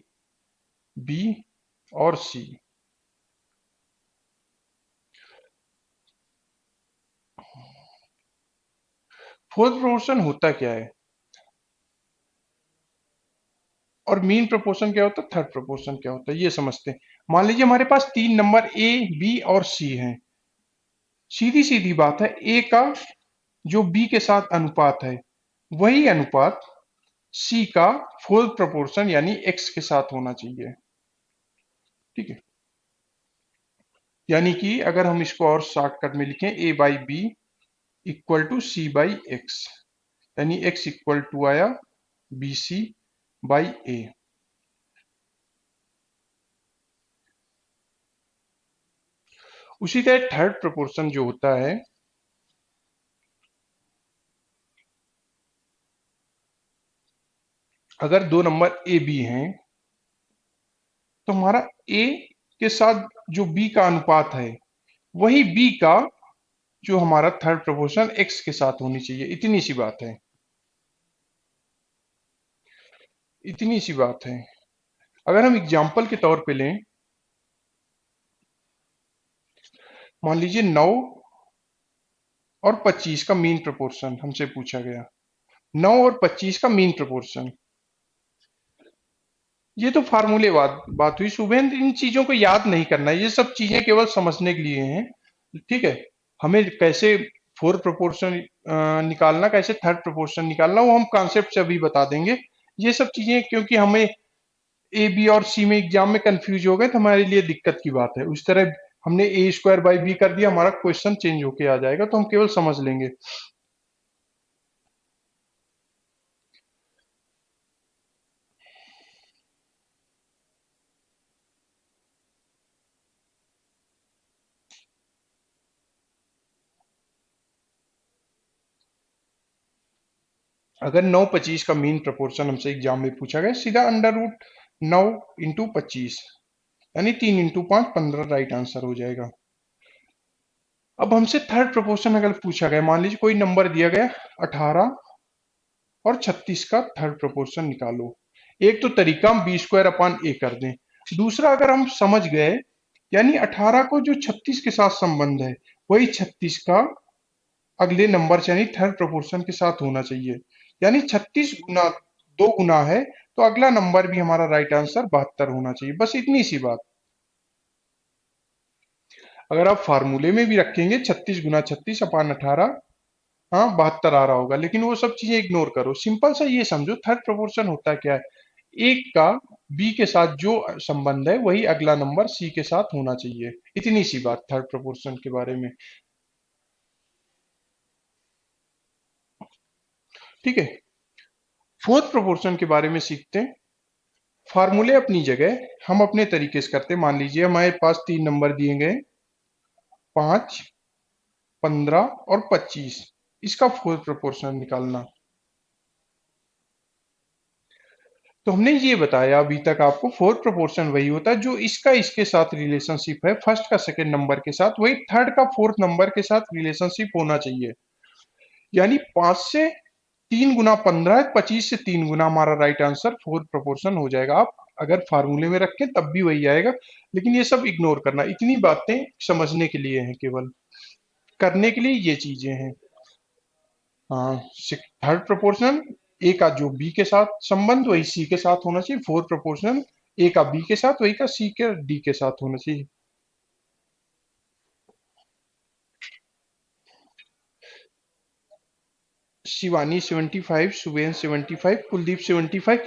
बी और सी। फोर्थ प्रोपोर्शन होता क्या है और मीन प्रोपोर्शन क्या होता है, थर्ड प्रोपोर्शन क्या होता है, ये समझते हैं। मान लीजिए हमारे पास तीन नंबर ए बी और सी हैं। सीधी सीधी बात है, ए का जो बी के साथ अनुपात है, वही अनुपात सी का फोर्थ प्रोपोर्शन यानी एक्स के साथ होना चाहिए। ठीक है, यानी कि अगर हम इसको और शॉर्टकट में लिखें, a by b equal to c by x, यानी एक्स इक्वल टू आया बी सी बाई ए। उसी तरह थर्ड प्रोपोर्शन जो होता है, अगर दो नंबर ए बी हैं, तो हमारा ए के साथ जो बी का अनुपात है, वही बी का जो हमारा थर्ड प्रोपोर्शन एक्स के साथ होनी चाहिए। इतनी सी बात है, इतनी सी बात है। अगर हम एग्जाम्पल के तौर पे लें, मान लीजिए 9 और 25 का मीन प्रोपोर्शन हमसे पूछा गया। 9 और 25 का मीन प्रोपोर्शन, ये तो फार्मूले बात हुई शुभेंद्र, इन चीजों को याद नहीं करना है, ये सब चीजें केवल समझने के लिए हैं। ठीक है, हमें कैसे फोर्थ प्रोपोर्शन निकालना, कैसे थर्ड प्रोपोर्शन निकालना, वो हम कॉन्सेप्ट से अभी बता देंगे। ये सब चीजें क्योंकि हमें ए बी और सी में एग्जाम में कंफ्यूज हो गए, तो हमारे लिए दिक्कत की बात है। उस तरह हमने ए स्क्वायर बाई बी कर दिया, हमारा क्वेश्चन चेंज होके आ जाएगा, तो हम केवल समझ लेंगे। अगर 9 25 का मीन प्रोपोर्शन हमसे एग्जाम में पूछा गया, सीधा अंडर रूट 9 इंटू 25, यानी 3 इंटू 5 15 राइट आंसर हो जाएगा। अब हमसे थर्ड प्रोपोर्शन अगर पूछा गया, मान लीजिए कोई नंबर दिया गया 18 और 36 का थर्ड प्रोपोर्शन निकालो। एक तो तरीका हम बी स्क्वायर अपान ए कर दें। दूसरा, अगर हम समझ गए, यानी 18 को जो 36 के साथ संबंध है वही 36 का अगले नंबर से यानी थर्ड प्रोपोर्शन के साथ होना चाहिए। यानी 36 गुना 2 गुना है तो अगला नंबर भी हमारा राइट आंसर 72 होना चाहिए। बस इतनी सी बात। अगर आप फार्मूले में भी रखेंगे 36 गुना 36 अपान 18, हाँ 72 आ रहा होगा, लेकिन वो सब चीजें इग्नोर करो। सिंपल सा ये समझो थर्ड प्रोपोर्शन होता क्या है। एक का बी के साथ जो संबंध है वही अगला नंबर सी के साथ होना चाहिए। इतनी सी बात थर्ड प्रोपोर्शन के बारे में। ठीक है, फोर्थ प्रोपोर्शन के बारे में सीखते हैं। फार्मूले अपनी जगह, हम अपने तरीके से करते हैं। मान लीजिए हमारे पास तीन नंबर दिए गए, 5, 15 और 25। इसका फोर्थ प्रोपोर्शन निकालना। तो हमने ये बताया अभी तक आपको, फोर्थ प्रोपोर्शन वही होता है जो इसका इसके साथ रिलेशनशिप है, फर्स्ट का सेकंड नंबर के साथ, वही थर्ड का फोर्थ नंबर के साथ रिलेशनशिप होना चाहिए। यानी 5 से 3 गुना 15, 25 से 3 गुना हमारा राइट आंसर फोर्थ प्रोपोर्शन हो जाएगा। आप अगर फार्मूले में रखें तब भी वही आएगा, लेकिन ये सब इग्नोर करना। इतनी बातें समझने के लिए हैं, केवल करने के लिए ये चीजें हैं। हाँ, थर्ड प्रोपोर्शन ए का जो बी के साथ संबंध वही सी के साथ होना चाहिए। फोर्थ प्रोपोर्शन ए का बी के साथ वही का सी के डी के साथ होना चाहिए। शिवानी 75, सुबेन 75, कुलदीप 75।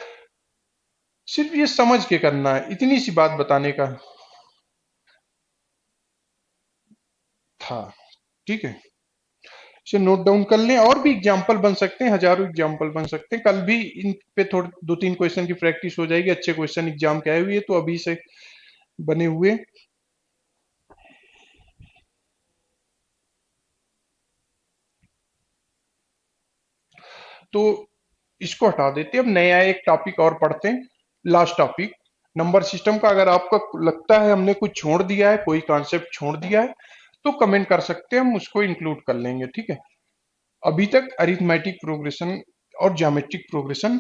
सिर्फ ये समझ के करना है, इतनी सी बात बताने का था। ठीक है, इसे नोट डाउन कर लें। और भी एग्जाम्पल बन सकते हैं, हजारों एग्जाम्पल बन सकते हैं। कल भी इन पे थोड़े 2-3 क्वेश्चन की प्रैक्टिस हो जाएगी। अच्छे क्वेश्चन एग्जाम के आए हुए तो अभी से बने हुए। तो इसको हटा देते हैं, अब नया एक टॉपिक और पढ़ते हैं। लास्ट टॉपिक नंबर सिस्टम का। अगर आपको लगता है हमने कुछ छोड़ दिया है, कोई कॉन्सेप्ट छोड़ दिया है, तो कमेंट कर सकते हैं, हम उसको इंक्लूड कर लेंगे। ठीक है, अभी तक अरिथमेटिक प्रोग्रेशन और ज्योमेट्रिक प्रोग्रेशन,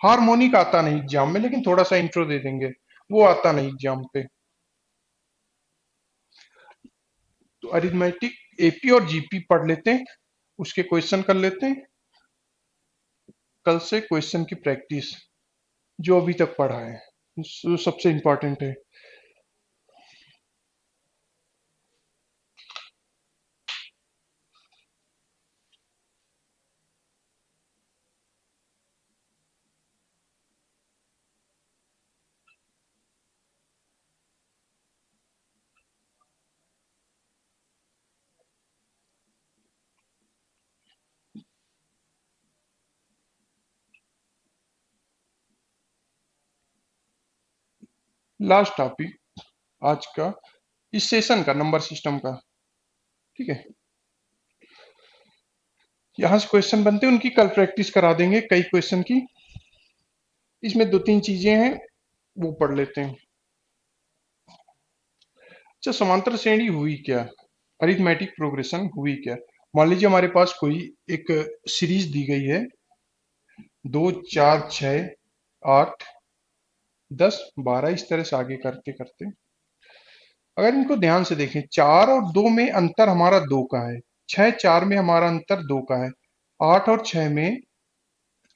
हार्मोनिक आता नहीं एग्जाम में, लेकिन थोड़ा सा इंट्रो दे देंगे, वो आता नहीं एग्जाम पे। तो अरिथमेटिक एपी और जीपी पढ़ लेते हैं, उसके क्वेश्चन कर लेते हैं। कल से क्वेश्चन की प्रैक्टिस जो अभी तक पढ़ा है, जो सबसे इंपॉर्टेंट है। लास्ट टॉपिक आज का, इस सेशन का, नंबर सिस्टम का। ठीक है, यहाँ से क्वेश्चन बनते हैं, उनकी कल प्रैक्टिस करा देंगे, कई क्वेश्चन की। इसमें 2-3 चीजें हैं, वो पढ़ लेते हैं। अच्छा, समांतर श्रेणी हुई क्या, अरिथमेटिक प्रोग्रेशन हुई क्या। मान लीजिए हमारे पास कोई एक सीरीज दी गई है, 2, 4, 6, 8, 10, 12, इस तरह से आगे करते करते। अगर इनको ध्यान से देखें, 4 और 2 में अंतर हमारा 2 का है, 6, 4 में हमारा अंतर 2 का है, 8 और 6 में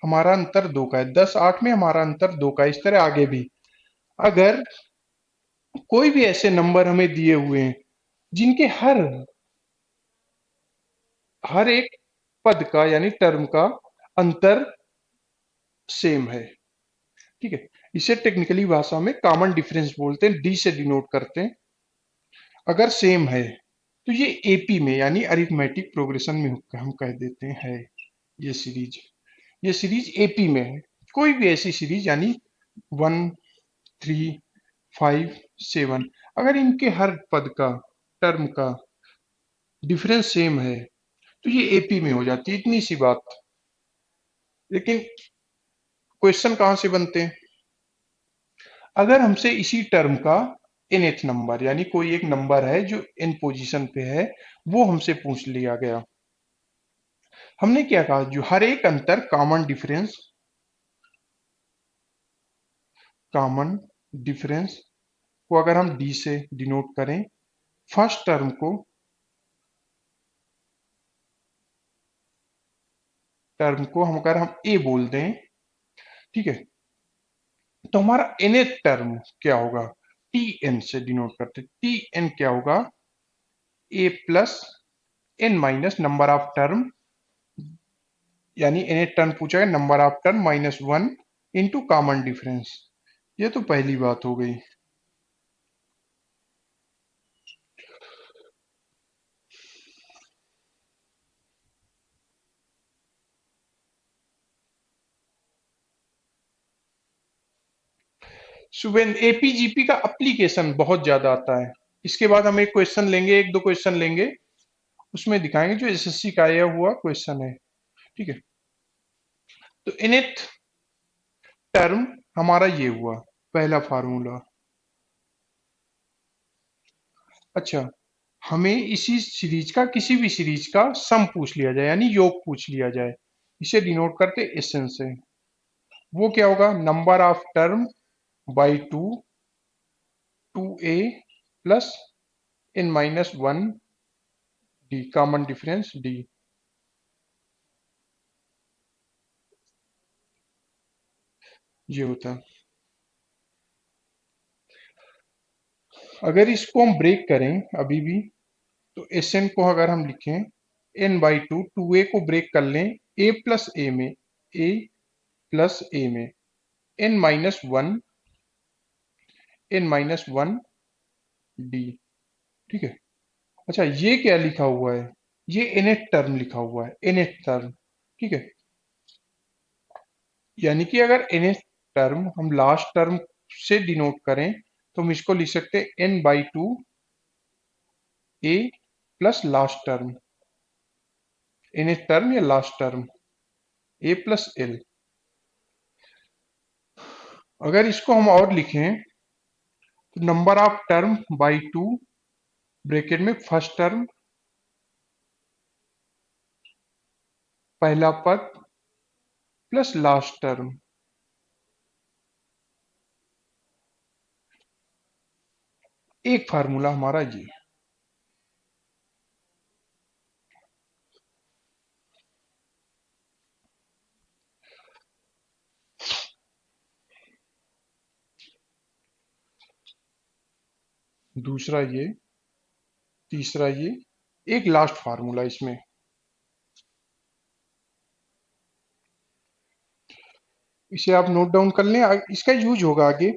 हमारा अंतर 2 का है, 10, 8 में हमारा अंतर 2 का है, इस तरह आगे भी। अगर कोई भी ऐसे नंबर हमें दिए हुए हैं जिनके हर हर एक पद का यानी टर्म का अंतर सेम है। ठीक है, इसे टेक्निकली भाषा में कॉमन डिफरेंस बोलते हैं, डी से डिनोट करते हैं। अगर सेम है तो ये एपी में यानी अरिथमेटिक प्रोग्रेशन में हम कह देते हैं है। ये सीरीज, ये सीरीज एपी में है। कोई भी ऐसी सीरीज यानी 1, 3, 5, 7, अगर इनके हर पद का टर्म का डिफरेंस सेम है तो ये एपी में हो जाती है। इतनी सी बात। लेकिन क्वेश्चन कहां से बनते हैं, अगर हमसे इसी टर्म का nth नंबर, यानी कोई एक नंबर है जो n पोजीशन पे है, वो हमसे पूछ लिया गया। हमने क्या कहा, जो हर एक अंतर कॉमन डिफरेंस को अगर हम d से डिनोट करें, फर्स्ट टर्म को हम अगर हम a बोल दें, ठीक है, तो हमारा nth टर्म क्या होगा, tn से डिनोट करते, tn क्या होगा, a plus n minus number of term, यानी nth टर्म पूछा है, number of term minus one into common difference. ये तो पहली बात हो गई। सुबह एपीजीपी का एप्लीकेशन बहुत ज्यादा आता है। इसके बाद हम एक क्वेश्चन लेंगे, एक दो क्वेश्चन लेंगे, उसमें दिखाएंगे जो एसएससी का आया हुआ क्वेश्चन है, ठीक है। तो nth टर्म हमारा ये हुआ पहला फार्मूला। अच्छा, हमें इसी सीरीज का, किसी भी सीरीज का सम पूछ लिया जाए, यानी योग पूछ लिया जाए, इसे डिनोट करते एसएन से। वो क्या होगा, number of term by two, two a plus n minus one d, common difference d, ये होता है। अगर इसको हम ब्रेक करें अभी भी, तो एस एन को अगर हम लिखें n बाई टू ए को ब्रेक कर लें a प्लस ए में, a प्लस ए में n माइनस वन डी, ठीक है। अच्छा, ये क्या लिखा हुआ है, ये nth टर्म लिखा हुआ है, nth टर्म, ठीक है। यानी कि अगर nth टर्म हम लास्ट टर्म से डिनोट करें, तो हम इसको लिख सकते हैं n by two a plus last term, nth term या लास्ट टर्म, ए प्लस एल। अगर इसको हम और लिखें, तो number of term by to, bracket में फर्स्ट टर्म, पहला पद प्लस लास्ट टर्म। एक फार्मूला हमारा ये। दूसरा ये, तीसरा ये, एक लास्ट फार्मूला इसमें। इसे आप नोट डाउन कर लें, इसका यूज होगा आगे।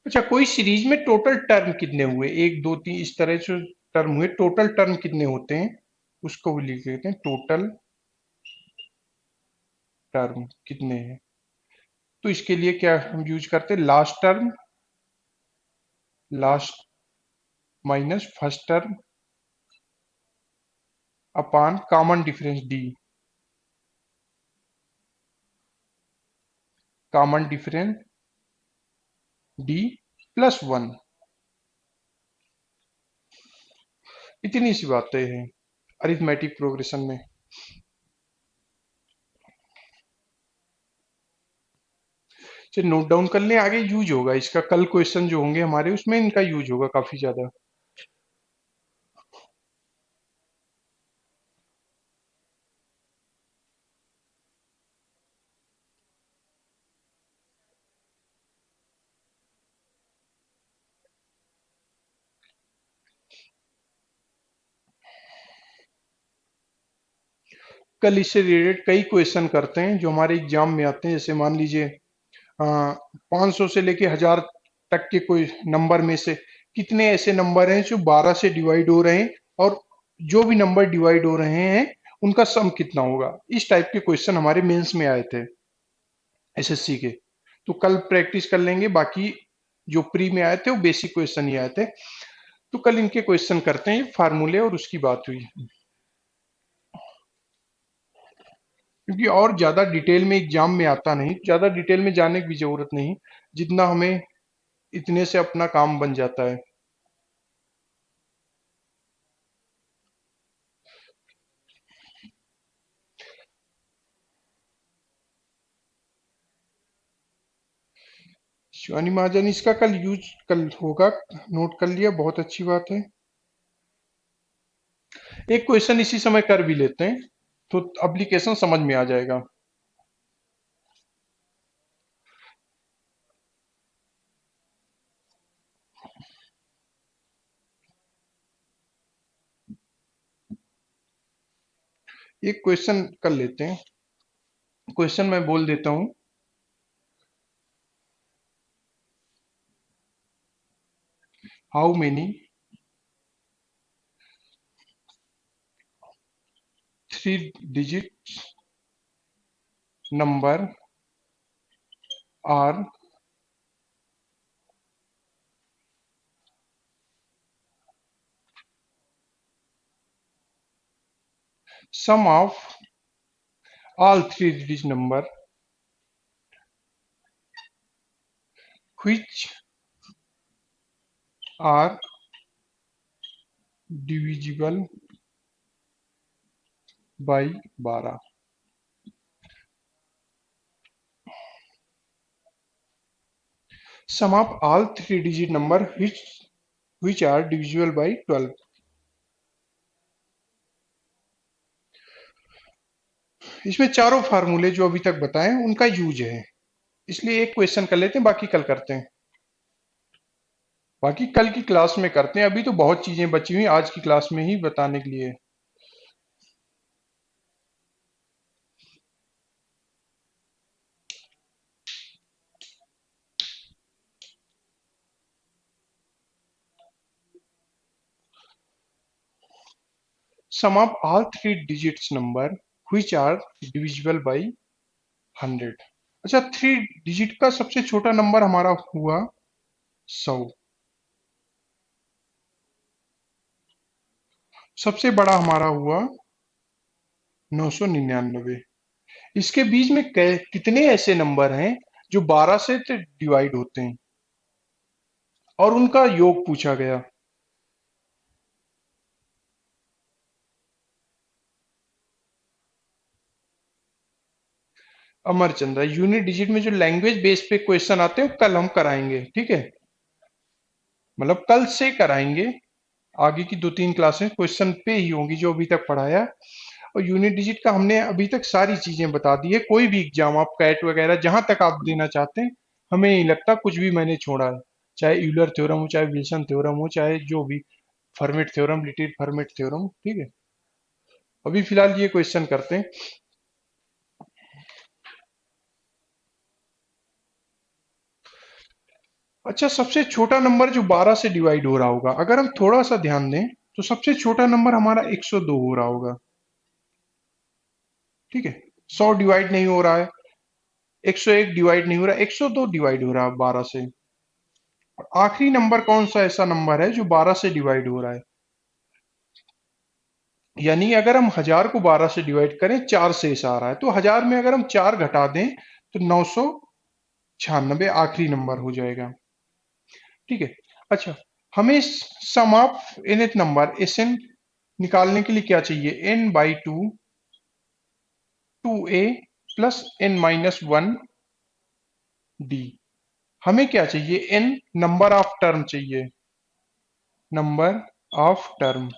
अच्छा, कोई सीरीज में टोटल टर्म कितने हुए, एक दो तीन इस तरह से टर्म हुए, टोटल टर्म कितने होते हैं, उसको भी लिख लेते हैं, टोटल टर्म कितने हैं। तो इसके लिए क्या हम यूज करते हैं, last minus first term upon common difference d, common difference d plus one. इतनी सी बातें हैं अरिथमेटिक प्रोग्रेशन में। चलिए नोट डाउन कर लें, आगे यूज होगा इसका, कल क्वेश्चन जो होंगे हमारे उसमें इनका यूज होगा काफी ज्यादा। कल इससे रिलेटेड कई क्वेश्चन करते हैं जो हमारे एग्जाम में आते हैं। जैसे मान लीजिए 500 से लेके 1000 तक के कोई नंबर में से कितने ऐसे नंबर हैं जो 12 से डिवाइड हो रहे हैं, और जो भी नंबर डिवाइड हो रहे हैं उनका सम कितना होगा। इस टाइप के क्वेश्चन हमारे मेंस में आए थे एसएससी के। तो कल प्रैक्टिस कर लेंगे, बाकी जो प्री में आए थे वो बेसिक क्वेश्चन ही आए थे। तो कल इनके क्वेश्चन करते हैं, फार्मूले और उसकी बात हुई। क्योंकि और ज्यादा डिटेल में एग्जाम में आता नहीं, ज्यादा डिटेल में जाने की भी जरूरत नहीं, जितना हमें इतने से अपना काम बन जाता है। शिवानी महाजन, इसका कल यूज कल होगा, नोट कर लिया, बहुत अच्छी बात है। एक क्वेश्चन इसी समय कर भी लेते हैं तो एप्लीकेशन समझ में आ जाएगा। एक क्वेश्चन कर लेते हैं, क्वेश्चन मैं बोल देता हूं। How many three digit number are sum of all three digit number which are divisible by 12। sum of all three digit number which are divisible by 12। इसमें चारों फार्मूले जो अभी तक बताए उनका यूज है, इसलिए एक क्वेश्चन कर लेते हैं, बाकी कल करते हैं। बाकी कल की क्लास में करते हैं, अभी तो बहुत चीजें बची हुई आज की क्लास में ही बताने के लिए। sum of all three digits number which are divisible by 100। अच्छा, थ्री डिजिट का सबसे छोटा नंबर हमारा हुआ 100, सबसे बड़ा हमारा हुआ 999। इसके बीच में कितने ऐसे नंबर हैं जो 12 से डिवाइड होते हैं और उनका योग पूछा गया। अमरचंद्र, यूनिट डिजिट में जो लैंग्वेज बेस पे क्वेश्चन आते हैं वो कल हम कराएंगे, ठीक है, मतलब कल से कराएंगे। आगे की 2-3 क्लासेस क्वेश्चन पे ही होंगी जो अभी तक पढ़ाया। और यूनिट डिजिट का हमने अभी तक सारी चीजें बता दी है। कोई भी एग्जाम आप कैट वगैरह जहां तक आप देना चाहते हैं, हमें नहीं लगता कुछ भी मैंने छोड़ा है, चाहे यूलर थ्योरम हो, चाहे विल्सन थ्योरम हो, चाहे जो भी format theorem, little format theorem, ठीक है। अभी फिलहाल ये क्वेश्चन करते हैं। अच्छा, सबसे छोटा नंबर जो 12 से डिवाइड हो रहा होगा, अगर हम थोड़ा सा ध्यान दें तो सबसे छोटा नंबर हमारा 102 हो रहा होगा, ठीक है। 100 डिवाइड नहीं हो रहा है, 101 डिवाइड नहीं हो रहा, 102 डिवाइड हो रहा है 12 से। और आखिरी नंबर कौन सा ऐसा नंबर है जो 12 से डिवाइड हो रहा है? यानी अगर हम 1000 को 12 से डिवाइड करें, 4 शेष आ रहा है, तो 1000 में अगर हम 4 घटा दें तो 996 आखिरी नंबर हो जाएगा, ठीक है। अच्छा, हमें sum of nth number N निकालने के लिए क्या चाहिए? n/2 2a plus n-1d। हमें क्या चाहिए? n नंबर ऑफ टर्म चाहिए, नंबर ऑफ टर्म।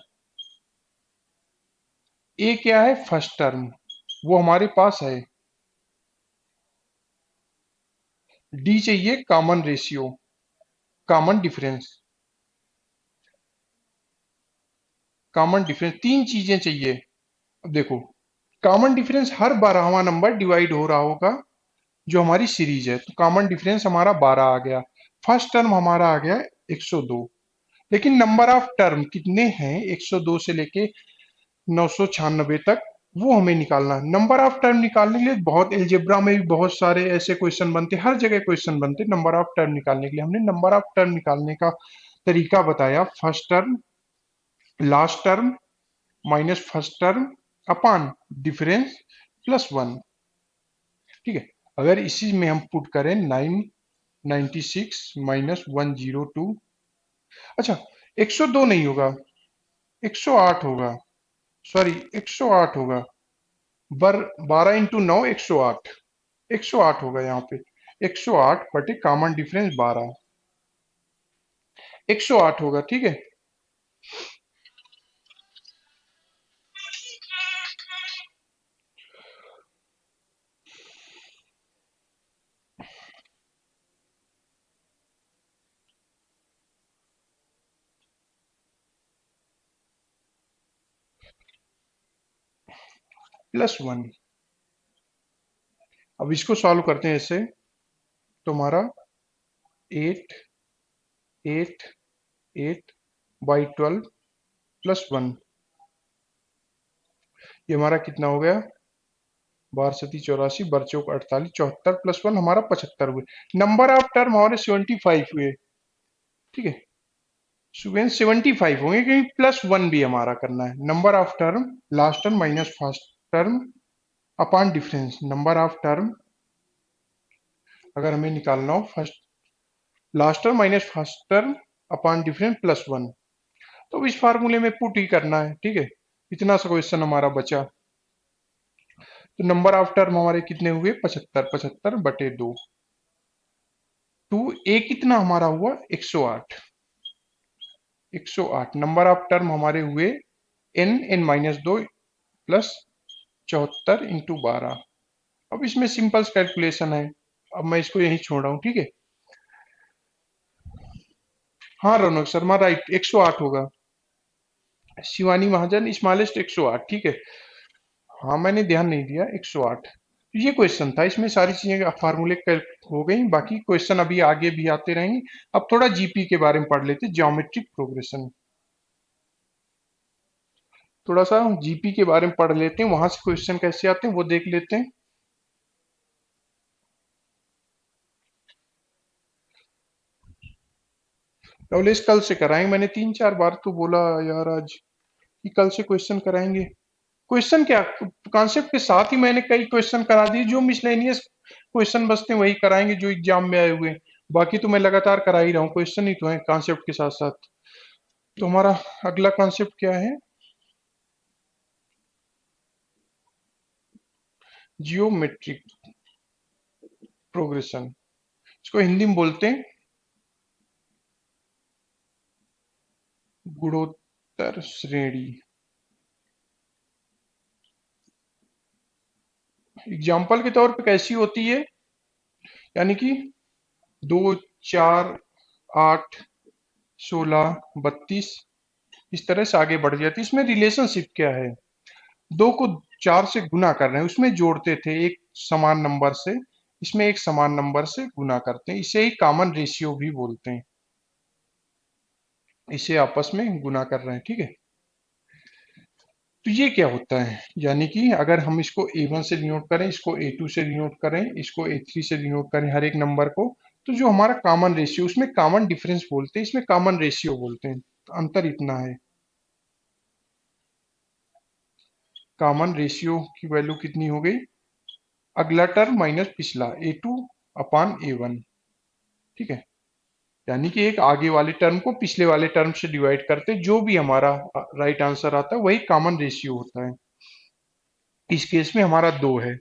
ए क्या है? फर्स्ट टर्म, वो हमारे पास है। डी चाहिए common ratio, common difference, common difference, तीन चीजें चाहिए। अब देखो, कॉमन डिफरेंस हर 12वां नंबर डिवाइड हो रहा होगा जो हमारी सीरीज है, तो कॉमन डिफरेंस हमारा 12 आ गया। फर्स्ट टर्म हमारा आ गया 102। लेकिन नंबर ऑफ टर्म कितने हैं 102 से लेके 996 तक, वो हमें निकालना है। नंबर ऑफ टर्म निकालने के लिए बहुत, एलजेब्रा में भी बहुत सारे ऐसे क्वेश्चन बनते, हर जगह क्वेश्चन बनते नंबर ऑफ टर्म निकालने के लिए। हमने नंबर ऑफ टर्म निकालने का तरीका बताया, first term last term minus first term upon difference +1। ठीक है, अगर इसी में हम पुट करें 996 माइनस 102, अच्छा 102 नहीं होगा, 108 होगा, सॉरी 108 होगा। बर 12 × 9 108, 108 होगा यहाँ पे। 108 बटे कॉमन डिफरेंस 12, 108 होगा। ठीक है, +1। अब इसको सॉल्व करते हैं ऐसे, तो हमारा 8 + 1, ये हमारा कितना हो गया, 12×7 = 84, बरचौक 48, 74 +1 हमारा 75 हुए। नंबर ऑफ टर्म हमारे 75 हुए। ठीक है, 75 होंगे क्योंकि +1 भी हमारा करना है। Number of term last term minus first term upon difference, number of term अगर हमें निकालना हो first last term minus first term upon difference +1, तो इस फार्मूले में पुट ही करना है। ठीक है, इतना सा क्वेश्चन हमारा बचा। तो नंबर ऑफ टर्म हमारे कितने हुए, 75, 75/2। टू ए कितना हमारा हुआ, 108, 108। नंबर ऑफ टर्म हमारे हुए n (n-2) प्लस 74 × 12। अब इसमें सिंपल कैलकुलेशन है, अब मैं इसको यहीं छोड़ रहा हूँ। ठीक है, हाँ रौनक शर्मा राइट, 108 होगा। शिवानी महाजन स्मॉलेस्ट 108। ठीक है, हाँ मैंने ध्यान नहीं दिया, 108। ये क्वेश्चन था, इसमें सारी चीजें फार्मूले हो गई, बाकी क्वेश्चन अभी आगे भी आते रहेंगे। अब थोड़ा जीपी के बारे में पढ़ लेते, ज्योमेट्रिक प्रोग्रेशन। थोड़ा सा जीपी के बारे में पढ़ लेते हैं, वहां से क्वेश्चन कैसे आते हैं वो देख लेते हैं। नॉलेज कल से कराएंगे, मैंने 3-4 बार तो बोला यार आज कि कल से क्वेश्चन कराएंगे। क्वेश्चन क्या, कॉन्सेप्ट के साथ ही मैंने कई क्वेश्चन करा दिए, जो मिसलेनियस क्वेश्चन बचते हैं वही कराएंगे जो एग्जाम में आए हुए हैं। बाकी तो मैं लगातार करा ही रहा हूँ, क्वेश्चन ही तो है कॉन्सेप्ट के साथ साथ। तो हमारा अगला कॉन्सेप्ट क्या है, जियोमेट्रिक प्रोग्रेशन, इसको हिंदी में बोलते हैं गुणोत्तर श्रेणी। एग्जाम्पल के तौर पे कैसी होती है, यानी कि 2, 4, 8, 16, 32 इस तरह से आगे बढ़ जाती है। इसमें रिलेशनशिप क्या है, 2 को 4 से गुना कर रहे हैं, उसमें जोड़ते थे एक समान नंबर से, इसमें एक समान नंबर से गुना करते हैं, इसे ही कॉमन रेशियो भी बोलते हैं। इसे आपस में गुना कर रहे हैं। ठीक है, तो ये क्या होता है, यानी कि अगर हम इसको A1 से डिनोट करें, इसको A2 से डिनोट करें, इसको A3 से डिनोट करें, हर एक नंबर को, तो जो हमारा कॉमन रेशियो, उसमें कॉमन डिफरेंस बोलते हैं, इसमें कॉमन रेशियो बोलते हैं। तो अंतर इतना है, कॉमन रेशियो की वैल्यू कितनी हो गई, अगला टर्म माइनस पिछला, A2/A1। ठीक है, यानी कि एक आगे वाले टर्म को पिछले वाले टर्म से डिवाइड करते, जो भी हमारा राइट आंसर आता है वही कॉमन रेशियो होता है। इस केस में हमारा 2 है।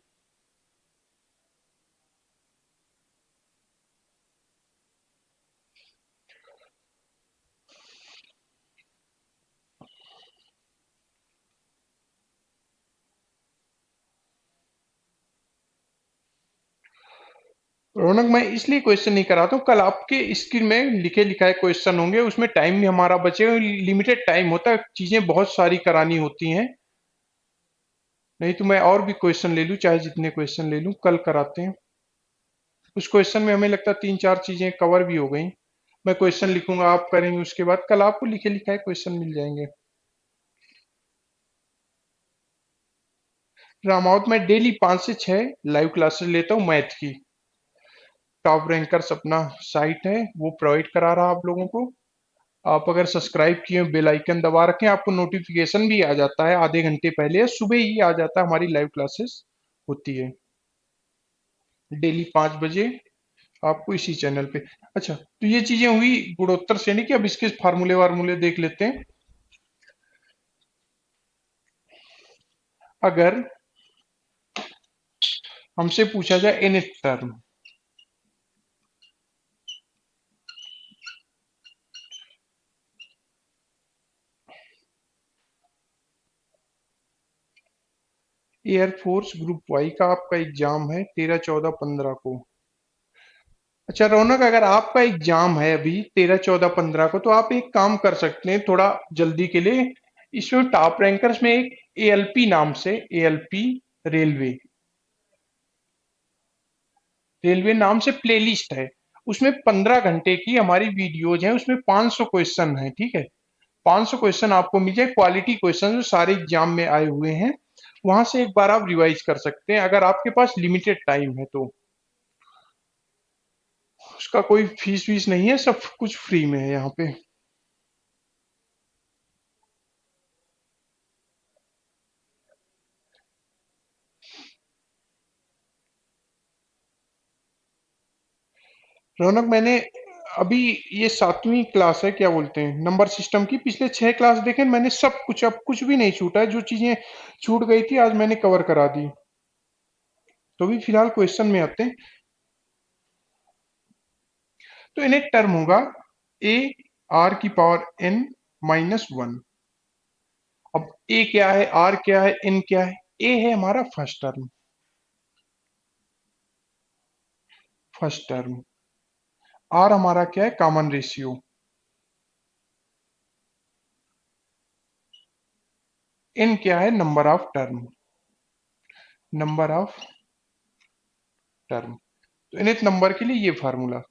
रौनक मैं इसलिए क्वेश्चन नहीं कराता हूँ, कल आपके स्क्रीन में लिखे लिखाए क्वेश्चन होंगे, उसमें टाइम भी हमारा बचेगा, लिमिटेड टाइम होता है, चीजें बहुत सारी करानी होती हैं। नहीं तो मैं और भी क्वेश्चन ले लूँ, चाहे जितने क्वेश्चन ले लूँ, कल कराते हैं। उस क्वेश्चन में हमें लगता है 3-4 चीजें कवर भी हो गई। मैं क्वेश्चन लिखूंगा, आप करेंगे, उसके बाद कल आपको लिखे लिखाए क्वेश्चन मिल जाएंगे। रामावत में डेली 5 से 6 लाइव क्लासेस लेता हूँ मैथ की। टॉप रैंकर्स अपना साइट है, वो प्रोवाइड करा रहा आप लोगों को। आप अगर सब्सक्राइब किए, बेल आइकन दबा रखें, आपको नोटिफिकेशन भी आ जाता है आधे घंटे पहले, या सुबह ही आ जाता है हमारी लाइव क्लासेस। होती है, डेली 5 बजे आपको इसी चैनल पे। अच्छा, तो ये चीजें हुई गुणोत्तर श्रेणी की। अब इसके फार्मूले वार्मूले देख लेते हैं। अगर हमसे पूछा जाए nth term, air force group Y का आपका एग्जाम है 13, 14, 15 को। अच्छा रौनक, अगर आपका एग्जाम है अभी 13, 14, 15 को, तो आप एक काम कर सकते हैं थोड़ा जल्दी के लिए। इसमें टॉप रैंकर्स में एक एएलपी नाम से, एएलपी रेलवे, रेलवे नाम से प्लेलिस्ट है। उसमें 15 घंटे की हमारी वीडियोज हैं, उसमें 500 क्वेश्चन है, ठीक है। 500 क्वेश्चन आपको मिल जाए, क्वालिटी क्वेश्चन जो सारे एग्जाम में आए हुए हैं। वहां से एक बार आप रिवाइज कर सकते हैं अगर आपके पास लिमिटेड टाइम है तो। उसका कोई फीस वीस नहीं है, सब कुछ फ्री में है यहाँ पे। रौनक, मैंने अभी ये 7वीं क्लास है, क्या बोलते हैं, नंबर सिस्टम की। पिछले 6 क्लास देखे मैंने, सब कुछ, अब कुछ भी नहीं छूटा है। जो चीजें छूट गई थी आज मैंने कवर करा दी। तो भी फिलहाल क्वेश्चन में आते हैं। तो इन्हें टर्म होगा ए आर की पावर एन -1। अब ए क्या है, आर क्या है, एन क्या है। ए है हमारा first term, first term. R हमारा क्या है, कॉमन रेशियो। एन क्या है, number of term, number of term. तो nth नंबर के लिए ये फार्मूला।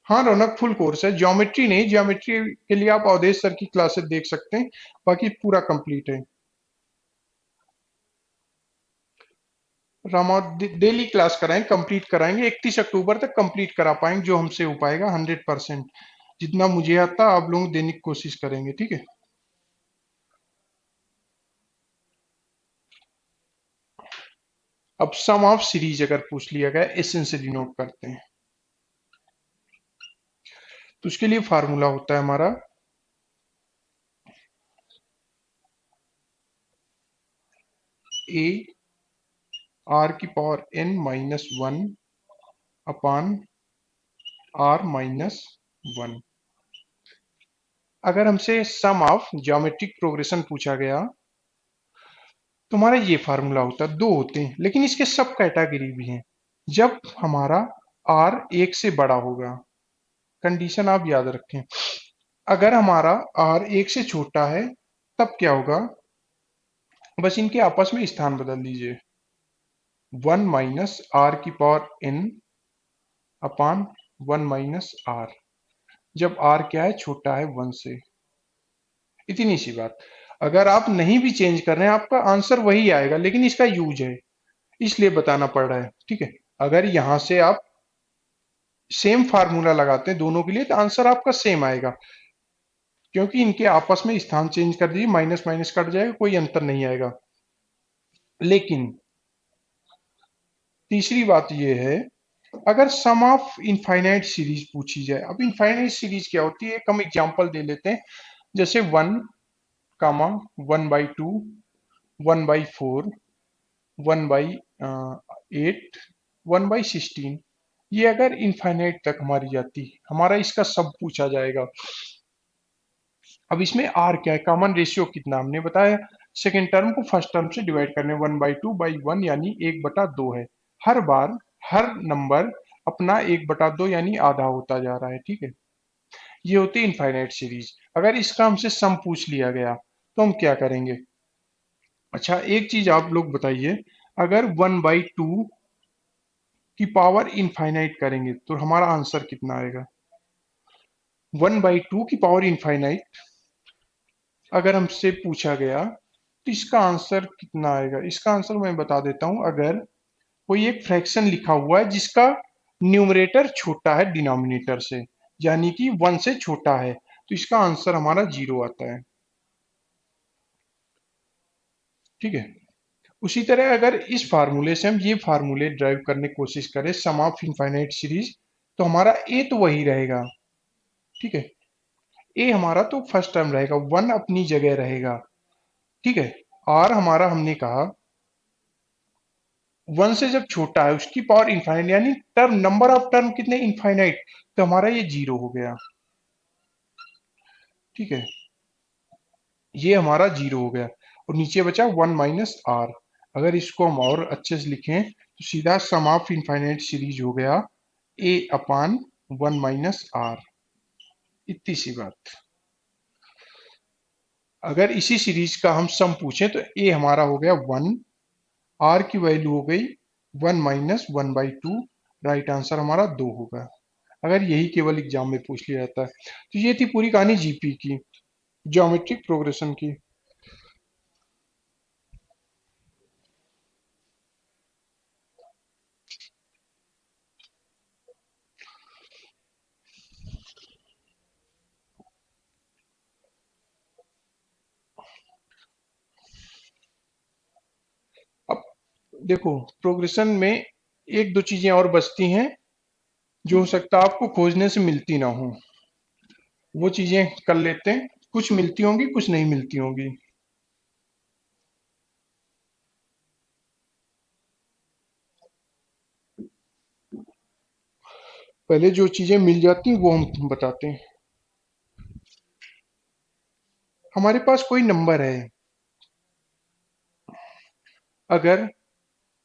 हाँ रौनक, फुल कोर्स है, ज्योमेट्री नहीं। ज्योमेट्री के लिए आप अवधेश सर की क्लासेस देख सकते हैं, बाकी पूरा कंप्लीट है। रामा डेली क्लास कराएंगे, कंप्लीट कराएंगे, 31 अक्टूबर तक कंप्लीट करा पाएंगे जो हमसे हो पाएगा 100%। जितना मुझे आता आप लोग देने की कोशिश करेंगे, ठीक है। अब सम ऑफ सीरीज अगर पूछ लिया गया, एसेंशियली नोट करते हैं। तो उसके लिए फार्मूला होता है हमारा ए आर की पावर एन -1 अपान आर -1। अगर हमसे सम ऑफ ज्योमेट्रिक प्रोग्रेशन पूछा गया तो हमारा ये फार्मूला होता है। दो होते हैं, लेकिन इसके सब कैटेगरी भी हैं। जब हमारा आर 1 से बड़ा होगा, कंडीशन आप याद रखें। अगर हमारा आर 1 से छोटा है तब क्या होगा, बस इनके आपस में स्थान बदल दीजिए। 1 - आर की पावर एन अपान 1 - आर। जब आर क्या है, छोटा है 1 से। इतनी सी बात। अगर आप नहीं भी चेंज कर रहे हैं आपका आंसर वही आएगा, लेकिन इसका यूज है इसलिए बताना पड़ रहा है, ठीक है। अगर यहां से आप सेम फार्मूला लगाते हैं दोनों के लिए तो आंसर आपका सेम आएगा, क्योंकि इनके आपस में स्थान चेंज कर दीजिए, माइनस माइनस कट जाएगा, कोई अंतर नहीं आएगा। लेकिन तीसरी बात यह है, अगर सम ऑफ इनफाइनाइट सीरीज पूछी जाए। अब इनफाइनाइट सीरीज क्या होती है, एक हम एग्जांपल दे लेते हैं। जैसे 1, 1/2, 1/4, 1/8, 1/16। ये अगर इनफाइनाइट तक हमारी जाती, हमारा इसका सब पूछा जाएगा। अब इसमें आर क्या है, कॉमन रेशियो कितना हमने बताया, सेकेंड टर्म को फर्स्ट टर्म से डिवाइड करने, 1/2/1 यानी 1/2 है। हर बार हर नंबर अपना 1/2 यानी आधा होता जा रहा है, ठीक है। ये होती है इनफाइनाइट सीरीज। अगर इसका हमसे सम पूछ लिया गया तो हम क्या करेंगे। अच्छा एक चीज आप लोग बताइए, अगर 1/2 की पावर इनफाइनाइट करेंगे तो हमारा आंसर कितना आएगा। 1/2 की पावर इनफाइनाइट अगर हमसे पूछा गया तो इसका आंसर कितना आएगा। इसका आंसर मैं बता देता हूं। अगर कोई एक फ्रैक्शन लिखा हुआ है जिसका न्यूमरेटर छोटा है डिनोमिनेटर से, यानी कि 1 से छोटा है, तो इसका आंसर हमारा 0 आता है, ठीक है। उसी तरह अगर इस फार्मूले से हम ये फार्मूले ड्राइव करने की कोशिश करें सम ऑफ इनफाइनाइट सीरीज, तो हमारा ए तो वही रहेगा, ठीक है। ए हमारा तो फर्स्ट टर्म रहेगा, वन अपनी जगह रहेगा, ठीक है। आर हमारा हमने कहा वन से जब छोटा है उसकी पावर इनफाइनाइट, यानी टर्म नंबर ऑफ टर्म कितने इनफाइनाइट, तो हमारा ये जीरो हो गया, ठीक है। ये हमारा जीरो हो गया और नीचे बचा वन माइनस आर। अगर इसको हम और अच्छे से लिखें तो सीधा सम ऑफ इनफाइनाइट सीरीज हो गया ए अपान वन माइनस आर, इतनी सी बात। अगर इसी सीरीज का हम सम पूछें तो ए हमारा हो गया वन, आर की वैल्यू हो गई one minus one by to, right answer हमारा दो होगा, अगर यही केवल एग्जाम में पूछ लिया जाता है। तो ये थी पूरी कहानी जीपी की, ज्योमेट्रिक प्रोग्रेशन की। अब देखो, प्रोग्रेशन में एक दो चीजें और बचती हैं जो हो सकता है आपको खोजने से मिलती ना हो, वो चीजें कर लेते हैं। कुछ मिलती होंगी कुछ नहीं मिलती होंगी। पहले जो चीजें मिल जाती हैं वो हम बताते हैं। हमारे पास कोई नंबर है, अगर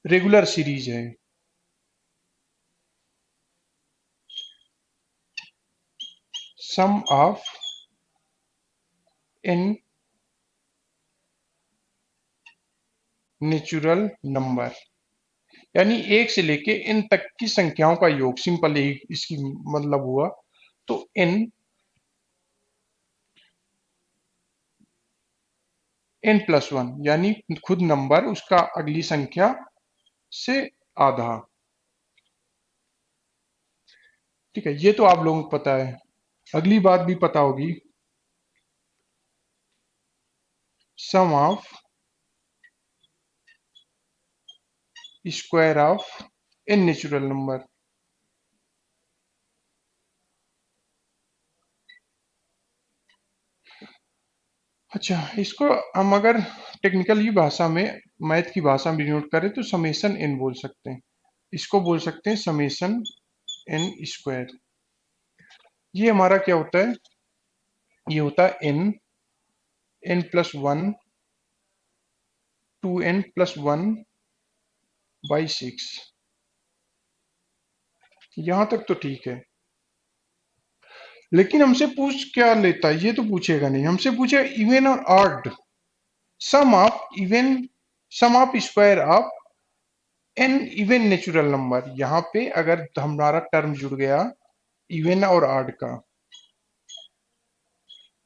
रेगुलर सीरीज है, सम ऑफ एन नेचुरल नंबर, यानी एक से लेके एन तक की संख्याओं का योग, सिंपल ही इसकी मतलब हुआ। तो एन प्लस वन, यानी खुद नंबर उसका अगली संख्या से आधा, ठीक है। ये तो आप लोगों को पता है। अगली बात भी पता होगी, sum of square of n natural number. अच्छा, इसको हम अगर टेक्निकली भाषा में, मैथ की भाषा में डिनोट करें तो समेशन एन बोल सकते हैं। इसको बोल सकते हैं समेशन एन स्क्वायर। ये हमारा क्या होता है, ये होता है n, n plus one, two n plus one by six. यहां तक तो ठीक है, लेकिन हमसे पूछ क्या लेता है, ये तो पूछेगा नहीं। हमसे पूछेगा इवन और odd, sum of even, sum of square of n even natural number. यहाँ पे अगर हमारा टर्म जुड़ गया इवन और ऑड का,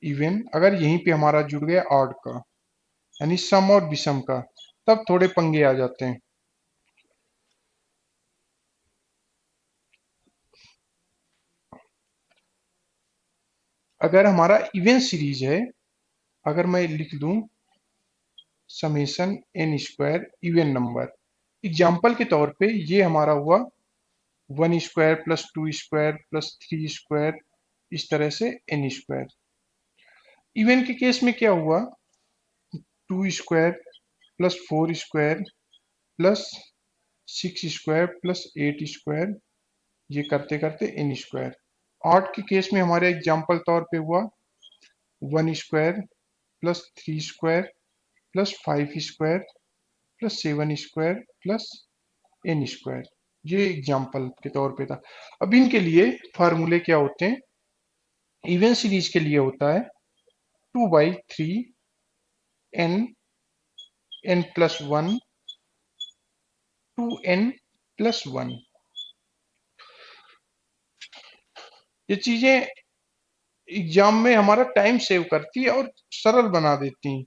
इवन अगर यहीं पे हमारा जुड़ गया ऑड का, यानी सम और विषम का, तब थोड़े पंगे आ जाते हैं। अगर हमारा इवन सीरीज है, अगर मैं लिख दूं summation n square even number, example के तौर पे ये हमारा हुआ one square plus two square plus three square, इस तरह से एन स्क्वायर। इवन के केस में क्या हुआ, two square plus four square plus six square plus eight square, ये करते करते एन स्क्वायर। ऑड के केस में हमारे एग्जाम्पल तौर पे हुआ one square plus three square plus five square plus seven square plus n square. ये एग्जाम्पल के तौर पे था। अब इनके लिए फार्मूले क्या होते हैं, इवन सीरीज के लिए होता है two by three n, n plus one, two n plus one. ये चीजें एग्जाम में हमारा टाइम सेव करती है और सरल बना देती हैं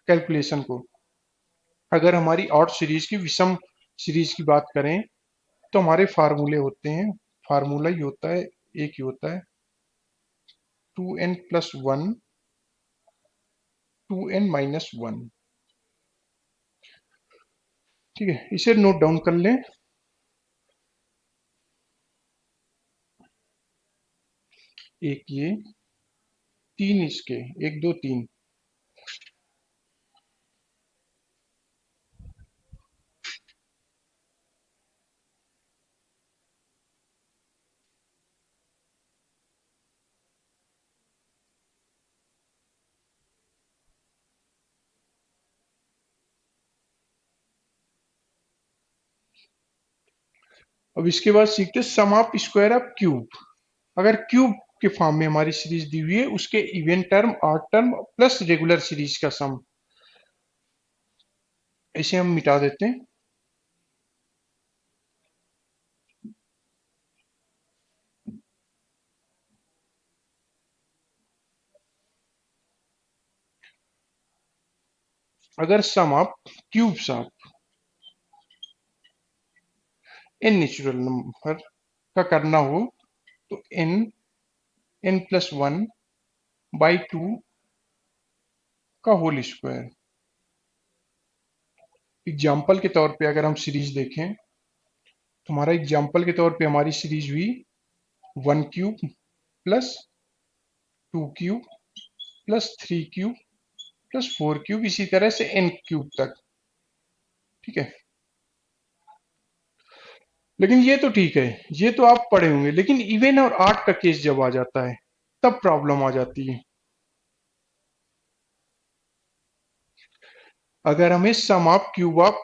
कैलकुलेशन को। अगर हमारी ऑड सीरीज की, विषम सीरीज की बात करें तो हमारे फार्मूले होते हैं, फार्मूला ही होता है, एक ही होता है, two n plus one, two n minus one. ठीक है, इसे नोट डाउन कर लें। एक ये, तीन इसके, एक दो तीन। अब इसके बाद सीखते हैं sum of square of cube. अगर क्यूब के फॉर्म में हमारी सीरीज दी हुई है, उसके even term, odd term plus regular series का सम, इसे हम मिटा देते हैं। अगर sum of cubes of n natural number का करना हो, तो n, n plus one by two का होल स्क्वायर। एग्जाम्पल के तौर पे अगर हम सीरीज देखें, तो हमारा एग्जाम्पल के तौर पे हमारी सीरीज हुई one cube plus two cube plus three cube plus four cube, इसी तरह से एन क्यूब तक। ठीक है, लेकिन ये तो ठीक है, ये तो आप पढ़े होंगे, लेकिन इवन और आर्ट का केस जब आ जाता है, तब प्रॉब्लम आ जाती है। अगर हमें sum of cube of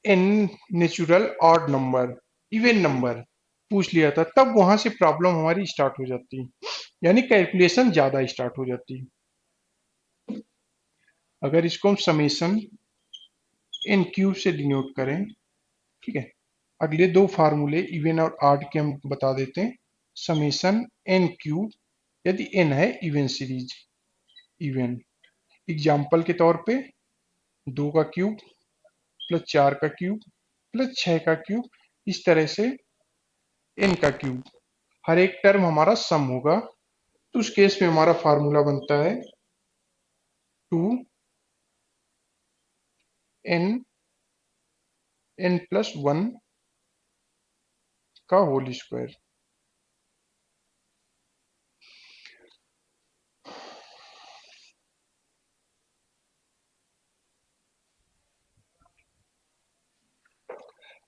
n natural odd number, even number पूछ लिया था, तब वहां से प्रॉब्लम हमारी स्टार्ट हो जाती है, यानी कैलकुलेशन ज्यादा स्टार्ट हो जाती है। अगर इसको हम समेशन एन क्यूब से डिनोट करें, ठीक है, अगले दो फार्मूले इवन और ऑड के हम बता देते हैं। समेशन एन क्यूब, यदि एन है इवन सीरीज, इवन एग्जाम्पल के तौर पे दो का क्यूब प्लस चार का क्यूब प्लस छह का क्यूब, इस तरह से एन का क्यूब, हर एक टर्म हमारा सम होगा। तो उस केस में हमारा फार्मूला बनता है two n, n plus one का होल स्क्वायर।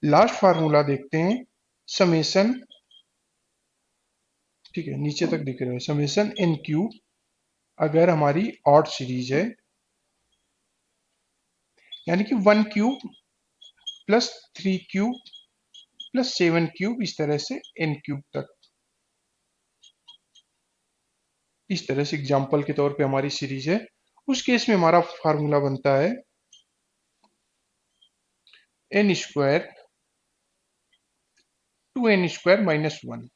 लास्ट फार्मूला देखते हैं, समेशन, ठीक है, नीचे तक दिख रहा है, समेशन एन क्यूब, अगर हमारी ऑड सीरीज है, यानी कि one cube plus three cube plus seven cube, इस तरह से एन क्यूब तक। इस तरह से एग्जाम्पल के तौर पे हमारी सीरीज है, उस केस में हमारा फार्मूला बनता है n square two n square minus one.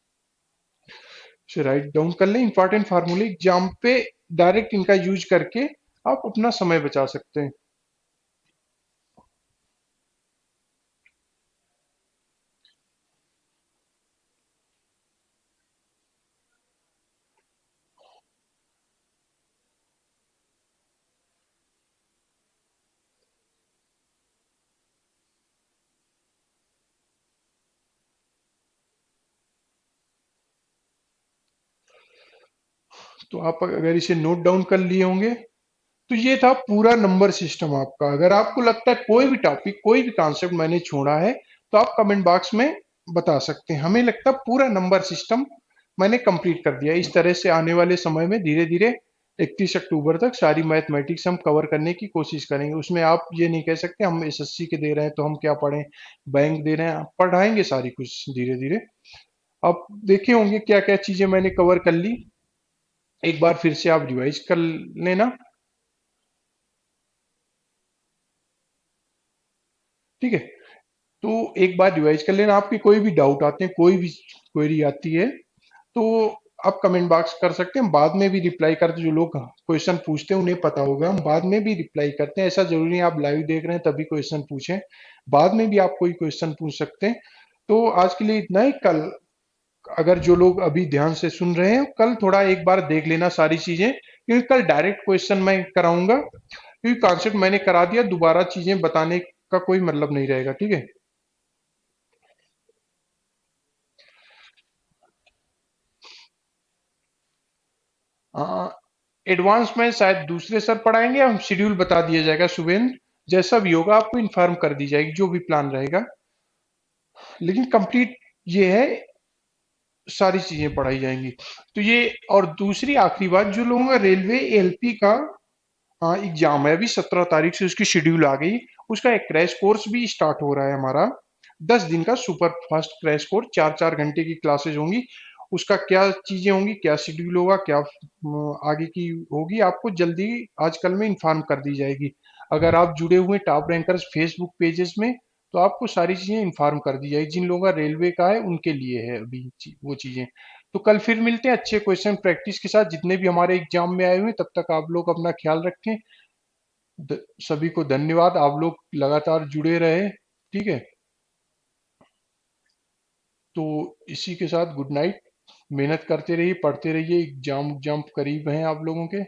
से राइट डाउन कर लें इंपॉर्टेंट फार्मूले, एग्जाम पे डायरेक्ट इनका यूज करके आप अपना समय बचा सकते हैं। तो आप अगर इसे नोट डाउन कर लिए होंगे, तो ये था पूरा नंबर सिस्टम आपका। अगर आपको लगता है कोई भी टॉपिक, कोई भी कॉन्सेप्ट मैंने छोड़ा है, तो आप कमेंट बॉक्स में बता सकते हैं। हमें लगता है पूरा नंबर सिस्टम मैंने कंप्लीट कर दिया। इस तरह से आने वाले समय में धीरे धीरे 31 अक्टूबर तक सारी मैथमेटिक्स हम कवर करने की कोशिश करेंगे। उसमें आप ये नहीं कह सकते हम एसएससी के दे रहे हैं तो हम क्या पढ़ें, बैंक दे रहे हैं, आप पढ़ाएंगे सारी कुछ धीरे धीरे। आप देखे होंगे क्या क्या चीजें मैंने कवर कर ली, एक बार फिर से आप रिवाइज कर लेना। ठीक है, तो एक बार रिवाइज कर लेना। आपके कोई भी डाउट आते हैं, कोई भी क्वेरी आती है, तो आप कमेंट बॉक्स कर सकते हैं, बाद में भी रिप्लाई करते। जो लोग क्वेश्चन पूछते हैं उन्हें पता होगा, हम बाद में भी रिप्लाई करते हैं। ऐसा जरूरी नहीं आप लाइव देख रहे हैं तभी क्वेश्चन पूछें, बाद में भी आप कोई क्वेश्चन पूछ सकते हैं। तो आज के लिए इतना ही। कल अगर जो लोग अभी ध्यान से सुन रहे हैं, कल थोड़ा एक बार देख लेना सारी चीजें, क्योंकि कल डायरेक्ट क्वेश्चन मैं कराऊंगा, क्योंकि कॉन्सेप्ट मैंने करा दिया, दोबारा चीजें बताने का कोई मतलब नहीं रहेगा, ठीक है। एडवांस में शायद दूसरे सर पढ़ाएंगे, हम शेड्यूल बता दिया जाएगा सुबह, जैसा भी होगा आपको इन्फॉर्म कर दी जाएगी, जो भी प्लान रहेगा। लेकिन कंप्लीट ये है, सारी चीजें पढ़ाई जाएंगी। तो ये, और दूसरी आखिरी बात, जो लोगों का रेलवे एलपी का एग्जाम है, अभी 17 तारीख से उसकी शेड्यूल आ गई। उसका एक क्रैश कोर्स भी स्टार्ट हो रहा है हमारा, 10 दिन का सुपर फास्ट क्रैश कोर्स, 4-4 घंटे की क्लासेज होंगी। उसका क्या चीजें होंगी, क्या शेड्यूल होगा, क्या आगे की होगी, आपको जल्दी आजकल में इंफॉर्म कर दी जाएगी। अगर आप जुड़े हुए टॉप रैंकर्स फेसबुक पेजेस में, तो आपको सारी चीजें इंफॉर्म कर दी जाएगी। जिन लोगों का रेलवे का है उनके लिए है अभी वो चीजें। तो कल फिर मिलते हैं अच्छे क्वेश्चन प्रैक्टिस के साथ, जितने भी हमारे एग्जाम में आए हुए हैं। तब तक आप लोग अपना ख्याल रखें। सभी को धन्यवाद, आप लोग लगातार जुड़े रहे, ठीक है। तो इसी के साथ गुड नाइट। मेहनत करते रहिए, पढ़ते रहिए, एग्जाम करीब हैं आप लोगों के।